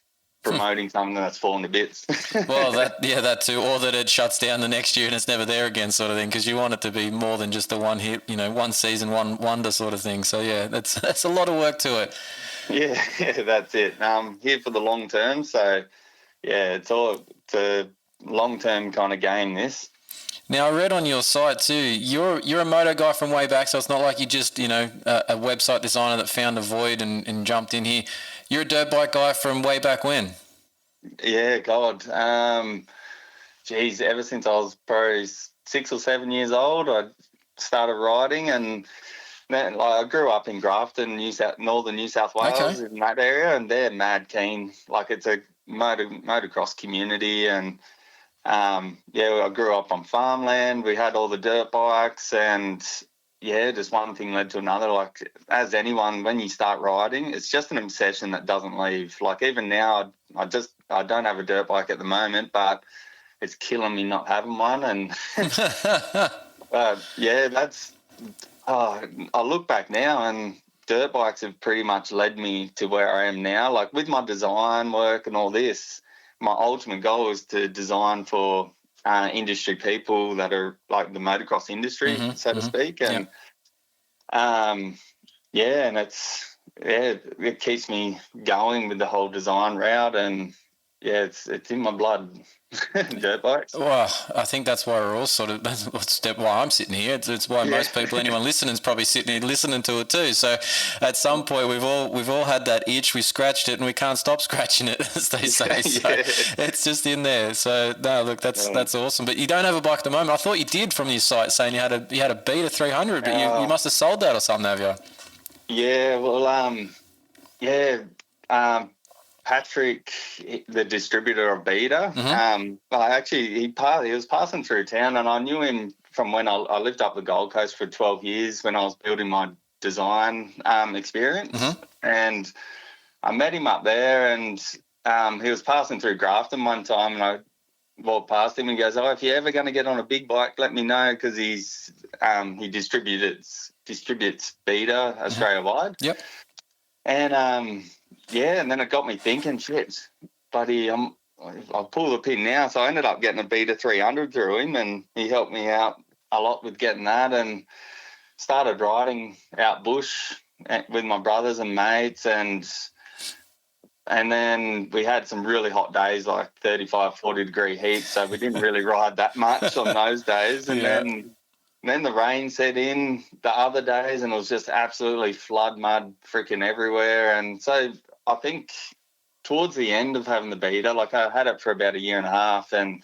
promoting something that's fallen to bits. Well, that too, or that it shuts down the next year and it's never there again, sort of thing. Because you want it to be more than just a one hit, one season, one wonder sort of thing. So yeah, that's a lot of work to it. Yeah, that's it. Here for the long term. So yeah, it's a long term kind of game, this. Now, I read on your site too, you're a moto guy from way back, so it's not like you just, a website designer that found a void and jumped in here. You're a dirt bike guy from way back when? Yeah, God. Ever since I was probably 6 or 7 years old, I started riding, and then I grew up in Grafton, northern New South Wales, in that area, and they're mad keen. Like, it's a motocross community, and I grew up on farmland. We had all the dirt bikes, and just one thing led to another. Like, as anyone, when you start riding, it's just an obsession that doesn't leave. Like, even now, I don't have a dirt bike at the moment, but it's killing me not having one. And I look back now, and dirt bikes have pretty much led me to where I am now. Like, with my design work and all this, my ultimate goal is to design for industry people that are like the motocross industry, so to speak. And Yeah, and it keeps me going with the whole design route, and yeah, it's in my blood. Dirt bikes. Well, I think that's why we're all sort of, that's why I'm sitting here. It's why most people, anyone listening, is probably sitting here listening to it too. So at some point we've all had that itch, we scratched it and we can't stop scratching it, as they say. So it's just in there. So no, look, that's awesome. But you don't have a bike at the moment. I thought you did from your site saying you had a Beta 300, but you must have sold that or something, have you? Yeah, well, Patrick, the distributor of Beta, he was passing through town, and I knew him from when I lived up the Gold Coast for 12 years when I was building my design experience, and I met him up there, and he was passing through Grafton one time, and I walked past him and he goes, "Oh, if you're ever going to get on a big bike, let me know," because he distributes Beta Australia-wide. Yep. And and then it got me thinking, shit, buddy, I'll pull the pin now. So I ended up getting a Beta 300 through him, and he helped me out a lot with getting that, and started riding out bush with my brothers and mates, and then we had some really hot days, like 35, 40 degree heat, so we didn't really ride that much on those days. And then the rain set in the other days, and it was just absolutely flood mud freaking everywhere. And so I think towards the end of having the Beta, like I had it for about a year and a half, and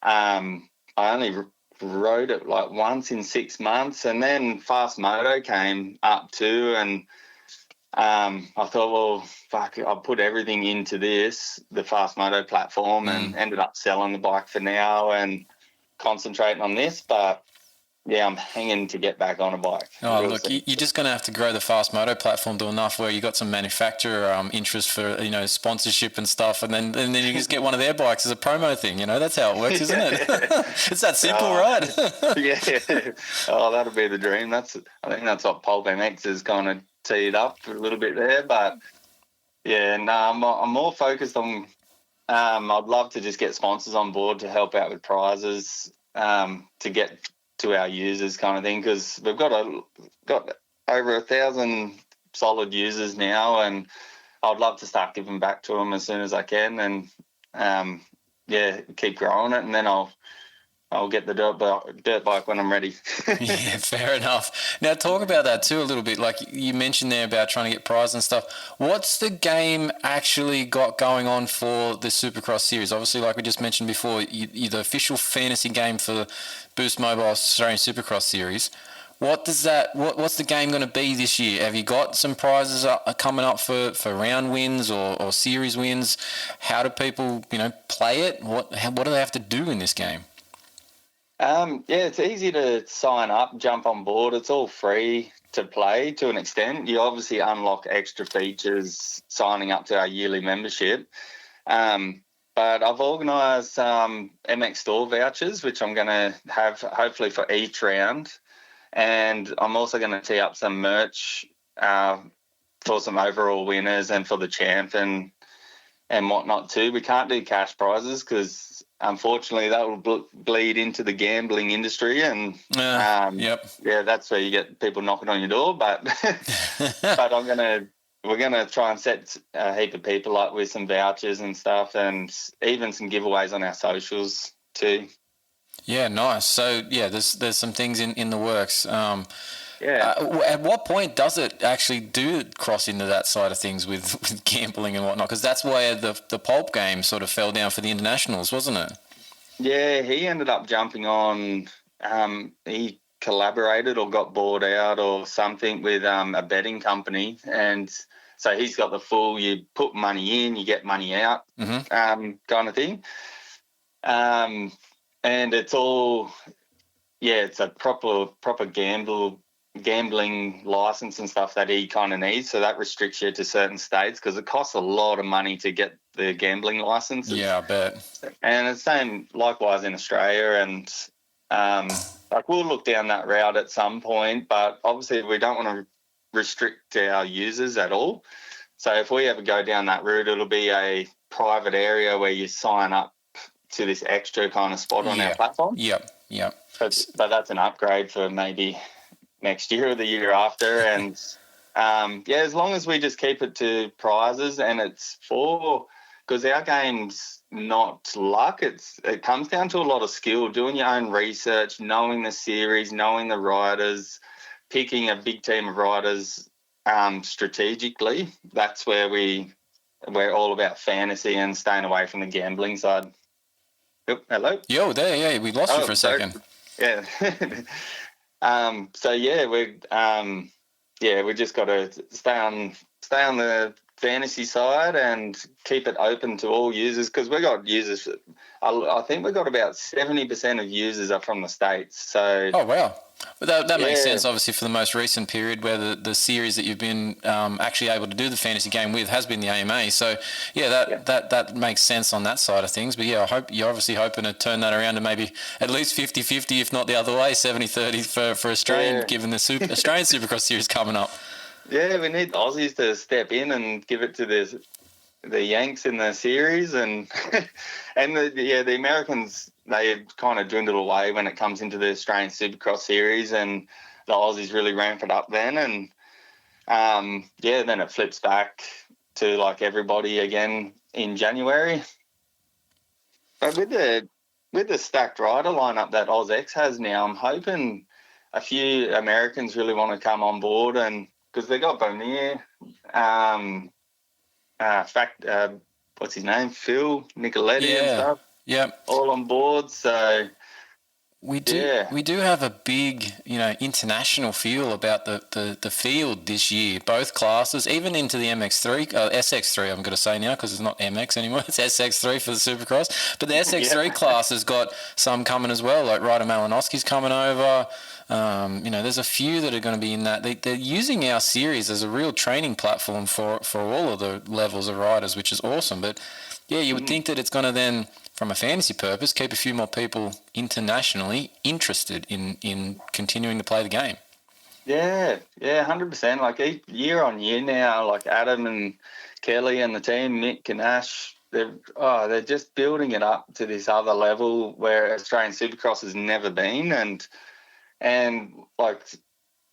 I only rode it like once in 6 months. And then Fast Moto came up too, and I thought, well, fuck, I'll put everything into the Fast Moto platform, and ended up selling the bike for now and concentrating on this. But yeah, I'm hanging to get back on a bike. Oh, look, you're just going to have to grow the Fast Moto platform to enough where you got some manufacturer interest for, sponsorship and stuff, and then you just get one of their bikes as a promo thing. That's how it works, isn't it? It's that simple, right? Yeah. Oh, that'll be the dream. I think that's what Pulp MX is kind of teed up for a little bit there. But yeah, no, I'm more focused on. I'd love to just get sponsors on board to help out with prizes, to get to our users kind of thing, because we've got over 1,000 solid users now, and I'd love to start giving back to them as soon as I can, and keep growing it, and then I'll get the dirt bike when I'm ready. Yeah, fair enough. Now talk about that too a little bit. Like you mentioned there about trying to get prizes and stuff. What's the game actually got going on for the Supercross series? Obviously, like we just mentioned before, you're the official fantasy game for Boost Mobile Australian Supercross series. What's the game going to be this year? Have you got some prizes coming up for round wins or series wins? How do people play it? What do they have to do in this game? It's easy to sign up, jump on board. It's all free to play to an extent. You obviously unlock extra features signing up to our yearly membership. But I've organised MX store vouchers, which I'm going to have hopefully for each round. And I'm also going to tee up some merch for some overall winners and for the champ and whatnot too. We can't do cash prizes because unfortunately that will bleed into the gambling industry, and that's where you get people knocking on your door. But but we're gonna try and set a heap of people up with some vouchers and stuff, and even some giveaways on our socials too. Yeah, nice. So there's some things in the works. At what point does it actually cross into that side of things with gambling and whatnot? Because that's where the Pulp game sort of fell down for the internationals, wasn't it? Yeah, he ended up jumping on. He collaborated or got bought out or something with a betting company, and so he's got the full. You put money in, you get money out, kind of thing. And it's all, it's a proper gambling license and stuff that he kind of needs, so that restricts you to certain states because it costs a lot of money to get the gambling license. Yeah, I bet. And it's same likewise in Australia, and we'll look down that route at some point, but obviously we don't want to restrict our users at all. So if we ever go down that route, it'll be a private area where you sign up to this extra kind of spot on our platform. Yep. But that's an upgrade for maybe next year or the year after. And as long as we just keep it to prizes, and it's because our game's not luck. It comes down to a lot of skill, doing your own research, knowing the series, knowing the riders, picking a big team of riders strategically. That's where we're all about fantasy and staying away from the gambling side. Oop, hello? Yo, there, yeah, we lost you for a second. Yeah. We just got to stay on the fantasy side and keep it open to all users, because we got users. I think we got about 70% of users are from the States. So oh wow, but that makes sense. Obviously, for the most recent period, where the series that you've been actually able to do the fantasy game with has been the AMA. So that makes sense on that side of things. But I hope you're obviously hoping to turn that around to maybe at least 50-50, if not the other way, 70-30 for Australian, given the Australian Supercross series coming up. Yeah, we need Aussies to step in and give it to the Yanks in the series, and the Americans, they kind of dwindled away when it comes into the Australian Supercross series, and the Aussies really ramp it up then, and then it flips back to like everybody again in January. But with the stacked rider lineup that AusX has now, I'm hoping a few Americans really want to come on board, and because they got Bonnier, what's his name, Phil Nicoletti and stuff, all on board. So we do have a big international feel about the field this year, both classes, even into the SX3 I'm going to say now, because it's not MX anymore, it's SX3 for the Supercross, but the SX3 class has got some coming as well, like Ryder Malinowski's coming over. There's a few that are going to be in that. They're using our series as a real training platform for all of the levels of riders, which is awesome. But you would think that it's going to then, from a fantasy purpose, keep a few more people internationally interested in continuing to play the game. Yeah, 100%. Like year on year now, like Adam and Kelly and the team, Mick and Ash, they're just building it up to this other level where Australian Supercross has never been, and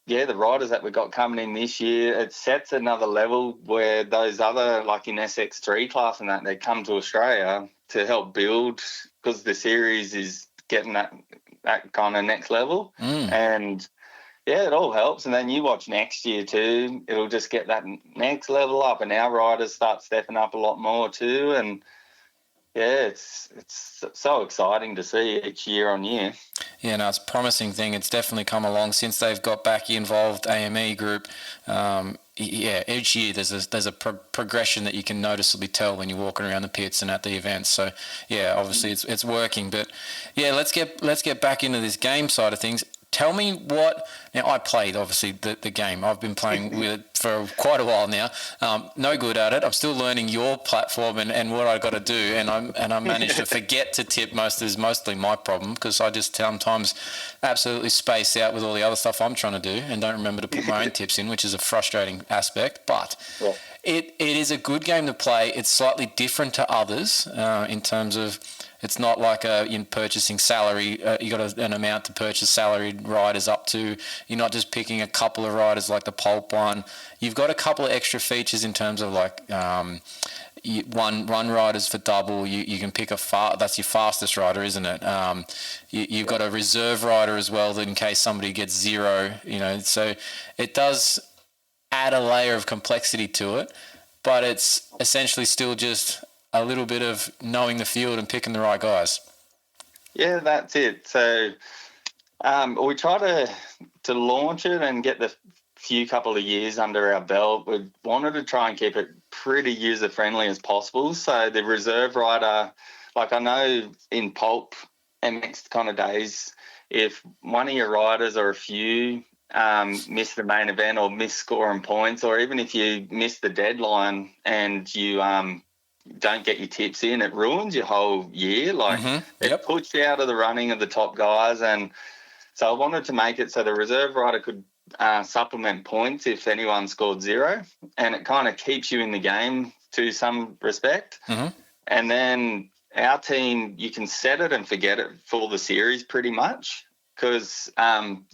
the riders that we got coming in this year, it sets another level where those other, like in SX3 class and that, they come to Australia to help build, because the series is getting that kind of next level. And it all helps. And then you watch next year too, it'll just get that next level up, and our riders start stepping up a lot more too. And it's so exciting to see each year on year. Yeah, no, it's a promising thing. It's definitely come along since they've got back involved, AME group. Each year there's a progression that you can noticeably tell when you're walking around the pits and at the events. So obviously it's working. But let's get back into this game side of things. Tell me what. Now, I played, obviously, the game. I've been playing with it for quite a while now. No good at it. I'm still learning your platform and what I got to do. And I managed to forget to tip is mostly my problem, because I just sometimes absolutely space out with all the other stuff I'm trying to do and don't remember to put my own tips in, which is a frustrating aspect. But it is a good game to play. It's slightly different to others in terms of, it's not like in purchasing salary. You got an amount to purchase salaried riders up to. You're not just picking a couple of riders like the Pulp one. You've got a couple of extra features in terms of like one riders for double. You can pick that's your fastest rider, isn't it? You've got a reserve rider as well, that in case somebody gets zero. So it does add a layer of complexity to it, but it's essentially still just a little bit of knowing the field and picking the right guys. Yeah, that's it. So we try to launch it and get the couple of years under our belt. We wanted to try and keep it pretty user-friendly as possible. So the reserve rider, like I know in Pulp MX kind of days, if one of your riders or a few miss the main event or miss scoring points, or even if you miss the deadline and you don't get your tips in, it ruins your whole year. It puts you out of the running of the top guys. And so I wanted to make it so the reserve rider could supplement points if anyone scored zero, and it kind of keeps you in the game to some respect. And then our team, you can set it and forget it for the series pretty much. because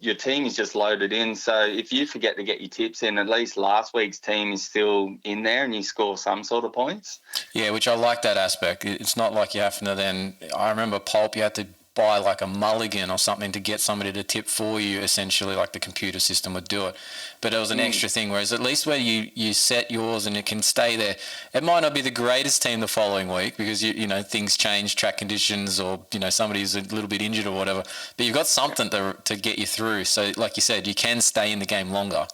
your team is just loaded in. So if you forget to get your tips in, at least last week's team is still in there and you score some sort of points. Yeah, which I like that aspect. It's not like you have to then. I remember Pulp, you had to buy like a mulligan or something to get somebody to tip for you, essentially, like the computer system would do it. But it was an extra thing, whereas at least where you set yours and it can stay there, it might not be the greatest team the following week because, you know, things change, track conditions, or, you know, somebody's a little bit injured or whatever. But you've got something to get you through. So, like you said, you can stay in the game longer.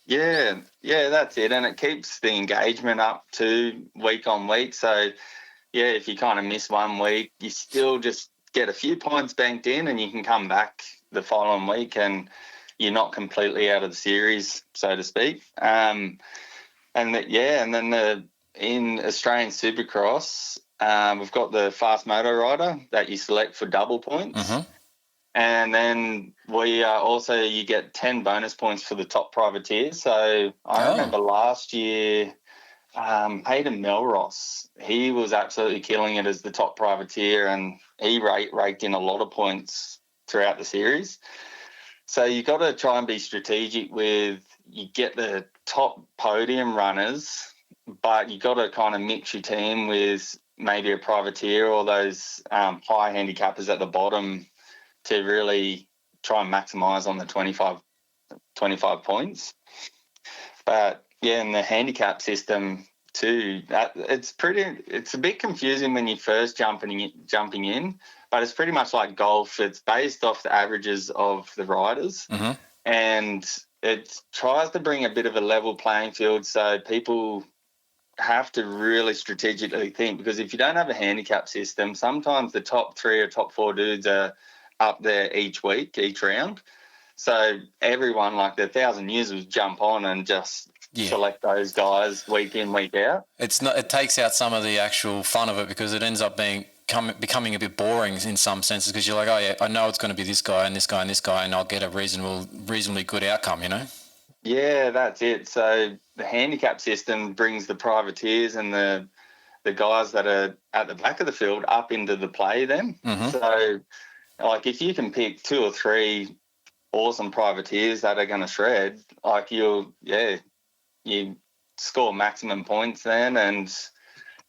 Yeah, that's it. And it keeps the engagement up too, week on week. So, yeah, if you kind of miss 1 week, you still just get a few points banked in and you can come back the following week and you're not completely out of the series, so to speak. And then in Australian Supercross, we've got the Fast Moto rider that you select for double points. Mm-hmm. And then you get 10 bonus points for the top privateers. So I remember last year, Hayden Melross, he was absolutely killing it as the top privateer, and he raked in a lot of points throughout the series. So you got to try and be strategic with, you get the top podium runners, but you got to kind of mix your team with maybe a privateer or those high handicappers at the bottom to really try and maximise on the 25 points. But yeah, in the handicap system too, it's a bit confusing when you're first jumping in, but it's pretty much like golf. It's based off the averages of the riders, and it tries to bring a bit of a level playing field, so people have to really strategically think, because if you don't have a handicap system, sometimes the top 3 or top 4 dudes are up there each round. So everyone, like the 1,000 years, would jump on and just select those guys week in, week out. It takes out some of the actual fun of it because it ends up becoming a bit boring in some senses, because you're like, oh yeah, I know it's going to be this guy and this guy and this guy, and I'll get a reasonably good outcome, you know? Yeah, that's it. So the handicap system brings the privateers and the guys that are at the back of the field up into the play then. So like if you can pick 2 or 3 awesome privateers that are going to shred, like you score maximum points then, and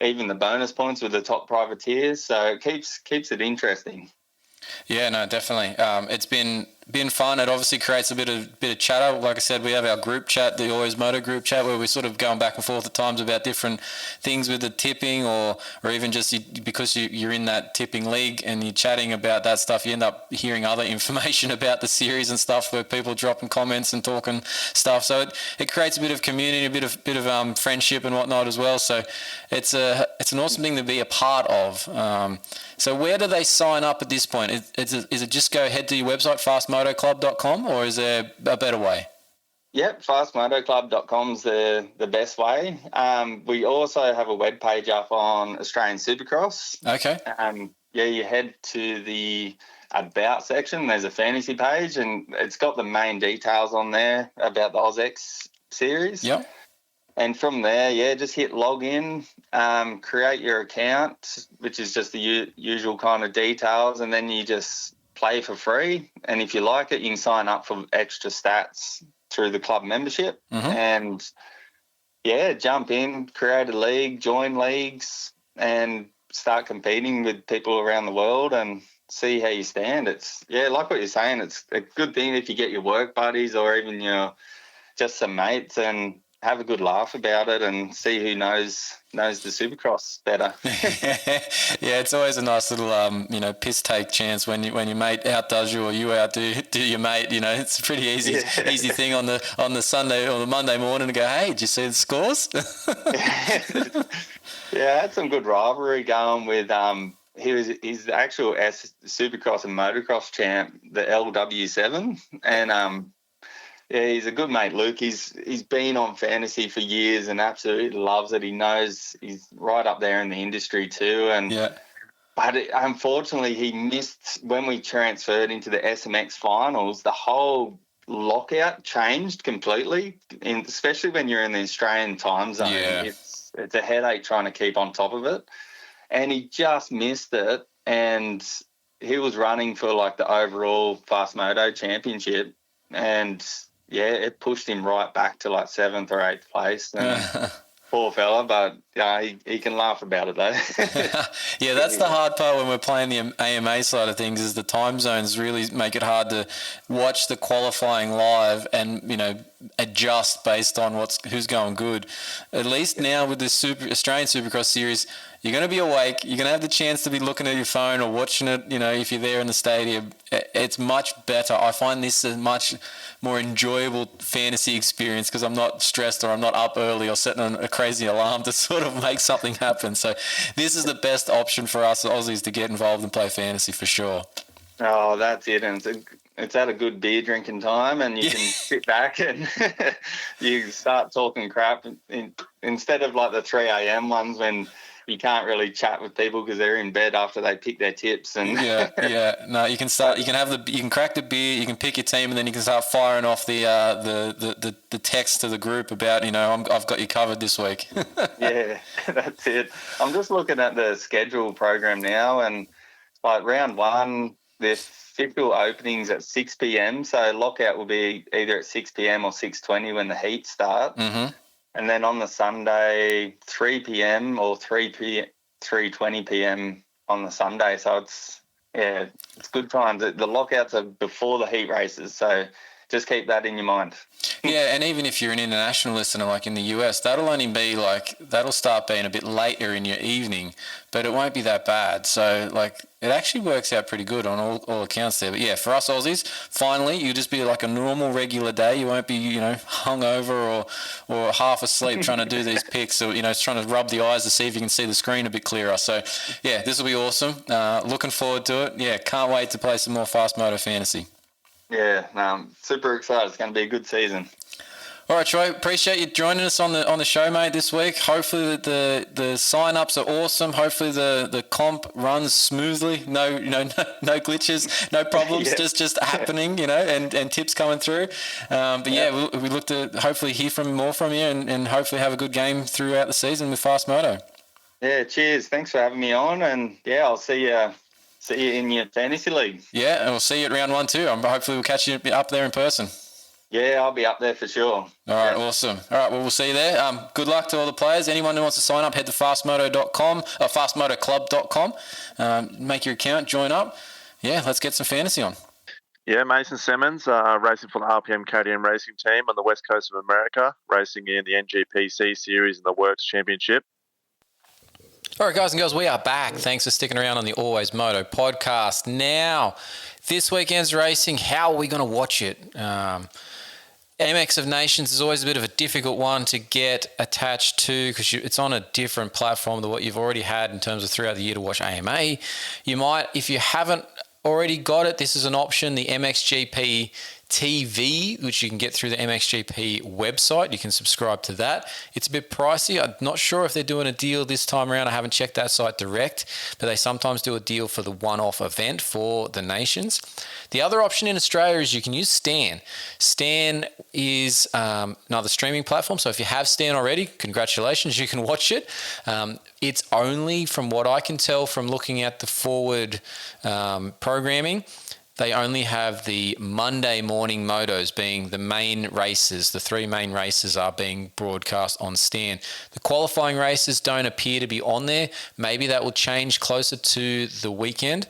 even the bonus points with the top privateers. So it keeps it interesting. Yeah, no, definitely. It's been fun. It obviously creates a bit of chatter. Like I said, we have our group chat, the AlwaysMoto group chat, where we're sort of going back and forth at times about different things with the tipping, or even just because you're in that tipping league and you're chatting about that stuff, you end up hearing other information about the series and stuff, where people dropping comments and talking stuff. So it creates a bit of community, a bit of friendship and whatnot as well. So it's an awesome thing to be a part of. So where do they sign up at this point? Is it just head to your website, fastmotoclub.com, or is there a better way? Yep, fastmotoclub.com's the best way. We also have a web page up on Australian Supercross. Okay. You head to the About section. There's a fantasy page, and it's got the main details on there about the AusX series. Yep. And from there, just hit login, create your account, which is just the usual kind of details, and then you just play for free. And if you like it, you can sign up for extra stats through the club membership. And, jump in, create a league, join leagues, and start competing with people around the world and see how you stand. It's, like what you're saying, it's a good thing if you get your work buddies or even just some mates and have a good laugh about it and see who knows the Supercross better. Yeah, it's always a nice little piss take chance when your mate outdoes you or you outdo your mate. You know, it's a pretty easy thing on the Sunday or the Monday morning to go, hey, did you see the scores? Yeah, I had some good rivalry going with he's the actual Supercross and Motocross champ, the LW7, and he's a good mate, Luke. He's been on fantasy for years and absolutely loves it. He knows he's right up there in the industry too. But unfortunately, he missed when we transferred into the SMX finals. The whole lockout changed completely, especially when you're in the Australian time zone. Yeah. It's a headache trying to keep on top of it. And he just missed it. And he was running for like the overall Fast Moto championship, and yeah, it pushed him right back to like 7th or 8th place. And poor fella, but he can laugh about it though. Yeah, that's the hard part when we're playing the AMA side of things, is the time zones really make it hard to watch the qualifying live and, you know, adjust based on who's going good. At least now with the Australian Supercross series, you're going to be awake. You're going to have the chance to be looking at your phone or watching it, you know, if you're there in the stadium. It's much better. I find this a much more enjoyable fantasy experience because I'm not stressed or I'm not up early or setting on a crazy alarm to sort of make something happen. So this is the best option for us Aussies to get involved and play fantasy for sure. Oh, that's it. And it's at a good beer drinking time, and you can sit back and you start talking crap instead of like the 3 a.m. ones when you can't really chat with people because they're in bed after they pick their tips. And no, you can start. You can crack the beer. You can pick your team, and then you can start firing off the text to the group about, you know, I've got you covered this week. Yeah, that's it. I'm just looking at the schedule program now, and like round 1, there's official openings at 6 p.m. So lockout will be either at 6 p.m. or 6:20 when the heats start. Mm-hmm. And then on the Sunday, 3 p.m. or 3:20 p.m. on the Sunday. So it's good times. The lockouts are before the heat races, so just keep that in your mind. Yeah, and even if you're an international listener, like in the US, that'll start being a bit later in your evening, but it won't be that bad. So, like, it actually works out pretty good on all accounts there. But yeah, for us Aussies, finally, you'll just be like a normal, regular day. You won't be, you know, hungover or half asleep trying to do these picks, or, you know, trying to rub the eyes to see if you can see the screen a bit clearer. So, yeah, this will be awesome. Looking forward to it. Yeah, can't wait to play some more Fast Moto Fantasy. Yeah, no, super excited. It's going to be a good season. All right, Troy, appreciate you joining us on the show, mate, this week. Hopefully the sign-ups are awesome. Hopefully the comp runs smoothly. No glitches, no problems, just happening, you know, and tips coming through. But yeah, we look to hopefully hear more from you and hopefully have a good game throughout the season with Fast Moto. Yeah, cheers. Thanks for having me on, and yeah, I'll see you in your fantasy league. Yeah, and we'll see you at round 1 too. Hopefully we'll catch you up there in person. Yeah, I'll be up there for sure. All right, awesome. All right, well, we'll see you there. Good luck to all the players. Anyone who wants to sign up, head to fastmoto.com or fastmotoclub.com. Make your account, join up. Yeah, let's get some fantasy on. Yeah, Mason Simmons, racing for the RPM KTM racing team on the west coast of America, racing in the NGPC series and the Works Championship. All right, guys and girls, we are back. Thanks for sticking around on the Always Moto podcast. Now, this weekend's racing, how are we going to watch it? MX of Nations is always a bit of a difficult one to get attached to because it's on a different platform than what you've already had in terms of throughout the year to watch AMA. You might, if you haven't already got it, this is an option, the MXGP TV, which you can get through the MXGP website. You can subscribe to that. It's a bit pricey. I'm not sure if they're doing a deal this time around. I haven't checked that site direct, but they sometimes do a deal for the one-off event for the nations. The other option in Australia is you can use Stan. Stan is another streaming platform. So if you have Stan already, congratulations, you can watch it. It's only, from what I can tell from looking at the forward programming, they only have the Monday morning motos being the main races. The 3 main races are being broadcast on Stan. The qualifying races don't appear to be on there. Maybe that will change closer to the weekend.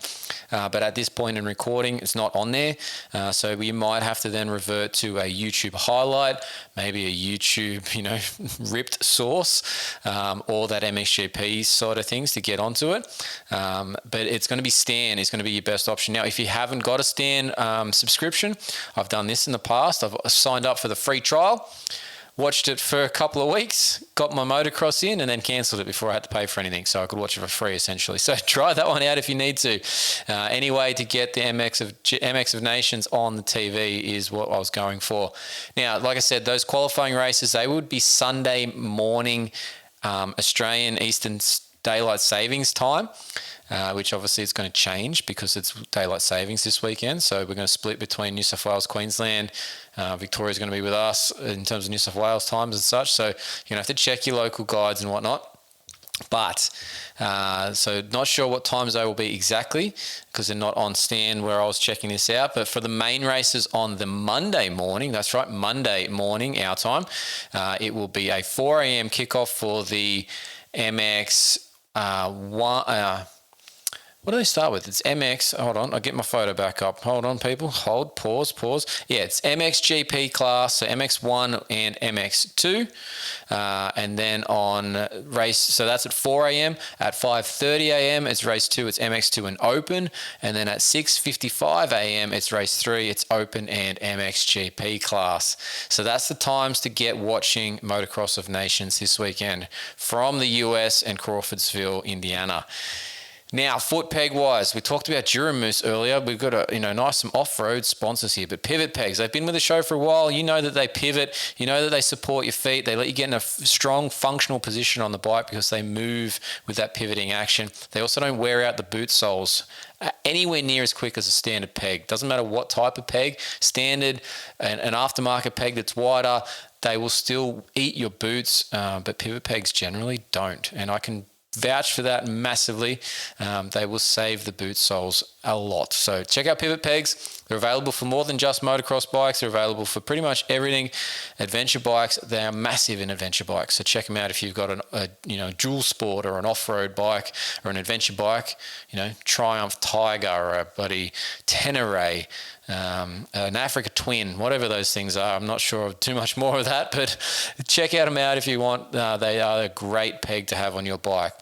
But at this point in recording, it's not on there. So we might have to then revert to a YouTube highlight, maybe a YouTube, ripped source, or that MXGP side of things to get onto it. But it's going to be Stan. It's going to be your best option. Now, if you haven't got a Stan subscription, I've done this in the past. I've signed up for the free trial, watched it for a couple of weeks, got my motocross in, and then cancelled it before I had to pay for anything. So I could watch it for free, essentially. So try that one out if you need to. Anyway, to get the MX of Nations on the TV is what I was going for. Now, like I said, those qualifying races, they would be Sunday morning Australian Eastern Daylight Savings time. Which obviously it's going to change because it's daylight savings this weekend. So we're going to split between New South Wales, Queensland. Victoria's going to be with us in terms of New South Wales times and such. So you're going to have to check your local guides and whatnot. But so not sure what times they will be exactly because they're not on stand where I was checking this out. But for the main races on the Monday morning, that's right, Monday morning our time, it will be a 4 a.m. kickoff for the MX what do they start with? It's MX. Hold on. I'll get my photo back up. Hold on, people. Hold. Pause. Yeah, it's MXGP class, so MX1 and MX2. And then on race, so that's at 4 a.m. At 5:30 a.m., it's race 2. It's MX2 and Open. And then at 6:55 a.m., it's race 3. It's Open and MXGP class. So that's the times to get watching Motocross of Nations this weekend from the US and Crawfordsville, Indiana. Now, foot peg wise, we talked about Duramoose earlier. We've got nice some off-road sponsors here, but pivot pegs. They've been with the show for a while. You know that they pivot. You know that they support your feet. They let you get in a strong functional position on the bike because they move with that pivoting action. They also don't wear out the boot soles anywhere near as quick as a standard peg. Doesn't matter what type of peg, standard, an aftermarket peg that's wider, they will still eat your boots, but pivot pegs generally don't. And I can vouch for that massively. They will save the boot soles a lot. So check out pivot pegs. They're available for more than just motocross bikes. They're available for pretty much everything. Adventure bikes, they are massive in adventure bikes. So check them out if you've got a dual sport or an off-road bike or an adventure bike. Triumph Tiger or a bloody Tenere, an Africa Twin, whatever those things are. I'm not sure of too much more of that, but check out them out if you want. They are a great peg to have on your bike.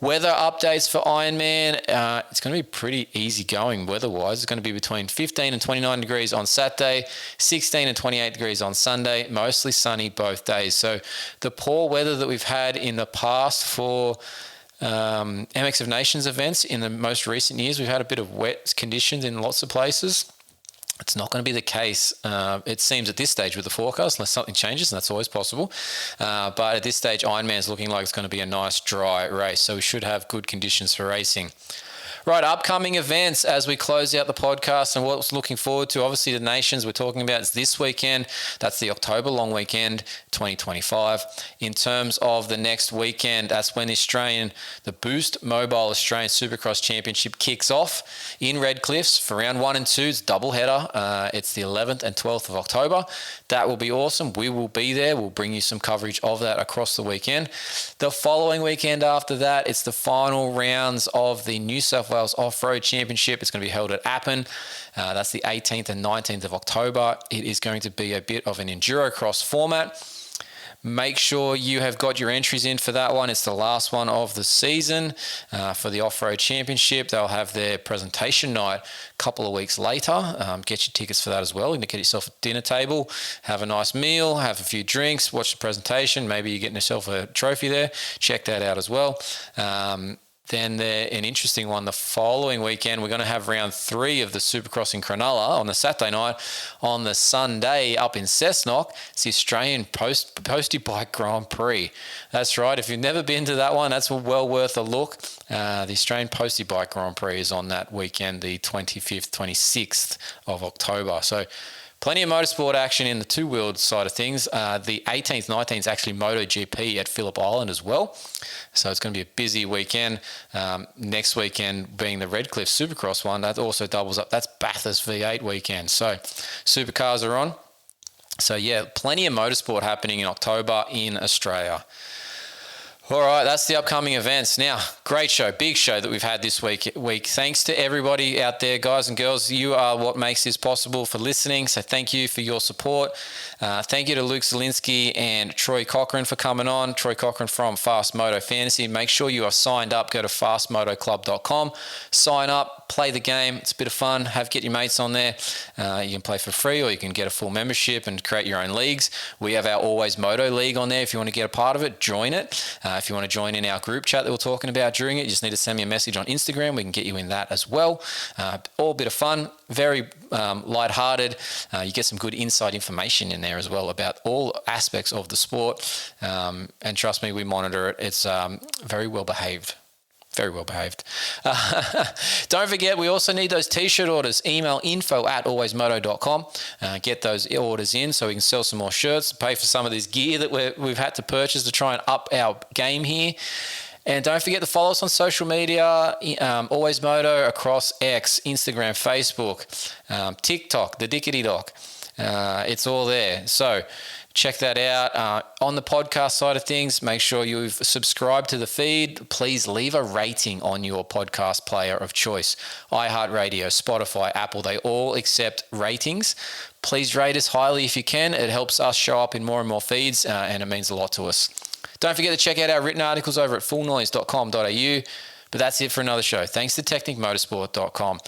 Weather updates for Ironman. It's going to be pretty easy going weather-wise. It's going to be between 15 and 29 degrees on Saturday, 16 and 28 degrees on Sunday, mostly sunny both days. So the poor weather that we've had in the past for MX of Nations events in the most recent years, we've had a bit of wet conditions in lots of places. It's not going to be the case, it seems, at this stage with the forecast, unless something changes, and that's always possible. But at this stage, Ironman is looking like it's going to be a nice, dry race, so we should have good conditions for racing. Right, upcoming events as we close out the podcast and what's looking forward to. Obviously, the Nations we're talking about is this weekend. That's the October long weekend, 2025. In terms of the next weekend, that's when the Boost Mobile Australian Supercross Championship kicks off in Red Cliffs for round 1 and 2. It's double header. It's the 11th and 12th of October. That will be awesome. We will be there. We'll bring you some coverage of that across the weekend. The following weekend after that, it's the final rounds of the New South Wales Off-Road Championship. It's going to be held at Appin. That's the 18th and 19th of October. It is going to be a bit of an enduro cross format. Make sure you have got your entries in for that one. It's the last one of the season for the Off-Road Championship. They'll have their presentation night a couple of weeks later. Get your tickets for that as well. You can get yourself a dinner table, have a nice meal, have a few drinks, watch the presentation. Maybe you're getting yourself a trophy there. Check that out as well. Then an interesting one the following weekend, we're going to have round 3 of the Supercross in Cronulla on the Saturday night. On the Sunday up in Cessnock, it's the Australian Postage Bike Grand Prix. That's right. If you've never been to that one, that's well worth a look. The Australian Postage Bike Grand Prix is on that weekend, the 25th, 26th of October. So plenty of motorsport action in the two-wheeled side of things. The 18th, 19th is actually MotoGP at Phillip Island as well. So it's going to be a busy weekend. Next weekend being the Redcliffe Supercross one, that also doubles up. That's Bathurst V8 weekend. So supercars are on. So yeah, plenty of motorsport happening in October in Australia. All right, that's the upcoming events. Now, great show, big show that we've had this week. Thanks to everybody out there, guys and girls. You are what makes this possible for listening, so thank you for your support. Thank you to Luke Zielinski and Troy Cochrane for coming on. Troy Cochrane from Fast Moto Fantasy. Make sure you are signed up. Go to fastmotoclub.com. Sign up, play the game. It's a bit of fun. Get your mates on there. You can play for free or you can get a full membership and create your own leagues. We have our Always Moto League on there. If you want to get a part of it, join it. If you want to join in our group chat that we're talking about during it, you just need to send me a message on Instagram. We can get you in that as well. All a bit of fun, very lighthearted. You get some good inside information in there as well about all aspects of the sport. And trust me, we monitor it. It's very well behaved. Very well behaved. Don't forget, we also need those t-shirt orders. Email info@alwaysmoto.com. Get those orders in so we can sell some more shirts, pay for some of this gear that we've had to purchase to try and up our game here. And don't forget to follow us on social media, AlwaysMoto across X, Instagram, Facebook, TikTok, the Dickety Doc. It's all there. So check that out. On the podcast side of things, make sure you've subscribed to the feed. Please leave a rating on your podcast player of choice. iHeartRadio, Spotify, Apple, they all accept ratings. Please rate us highly if you can. It helps us show up in more and more feeds, and it means a lot to us. Don't forget to check out our written articles over at fullnoise.com.au. But that's it for another show. Thanks to technicmotorsport.com.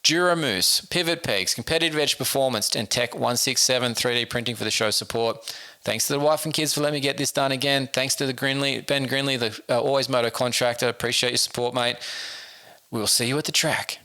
Duramoose, Pivot Pegs, Competitive Edge Performance, and Tech 167 3D Printing for the show support. Thanks to the wife and kids for letting me get this done again. Thanks to the Ben Grinly, the AlwaysMoto contractor. Appreciate your support, mate. We'll see you at the track.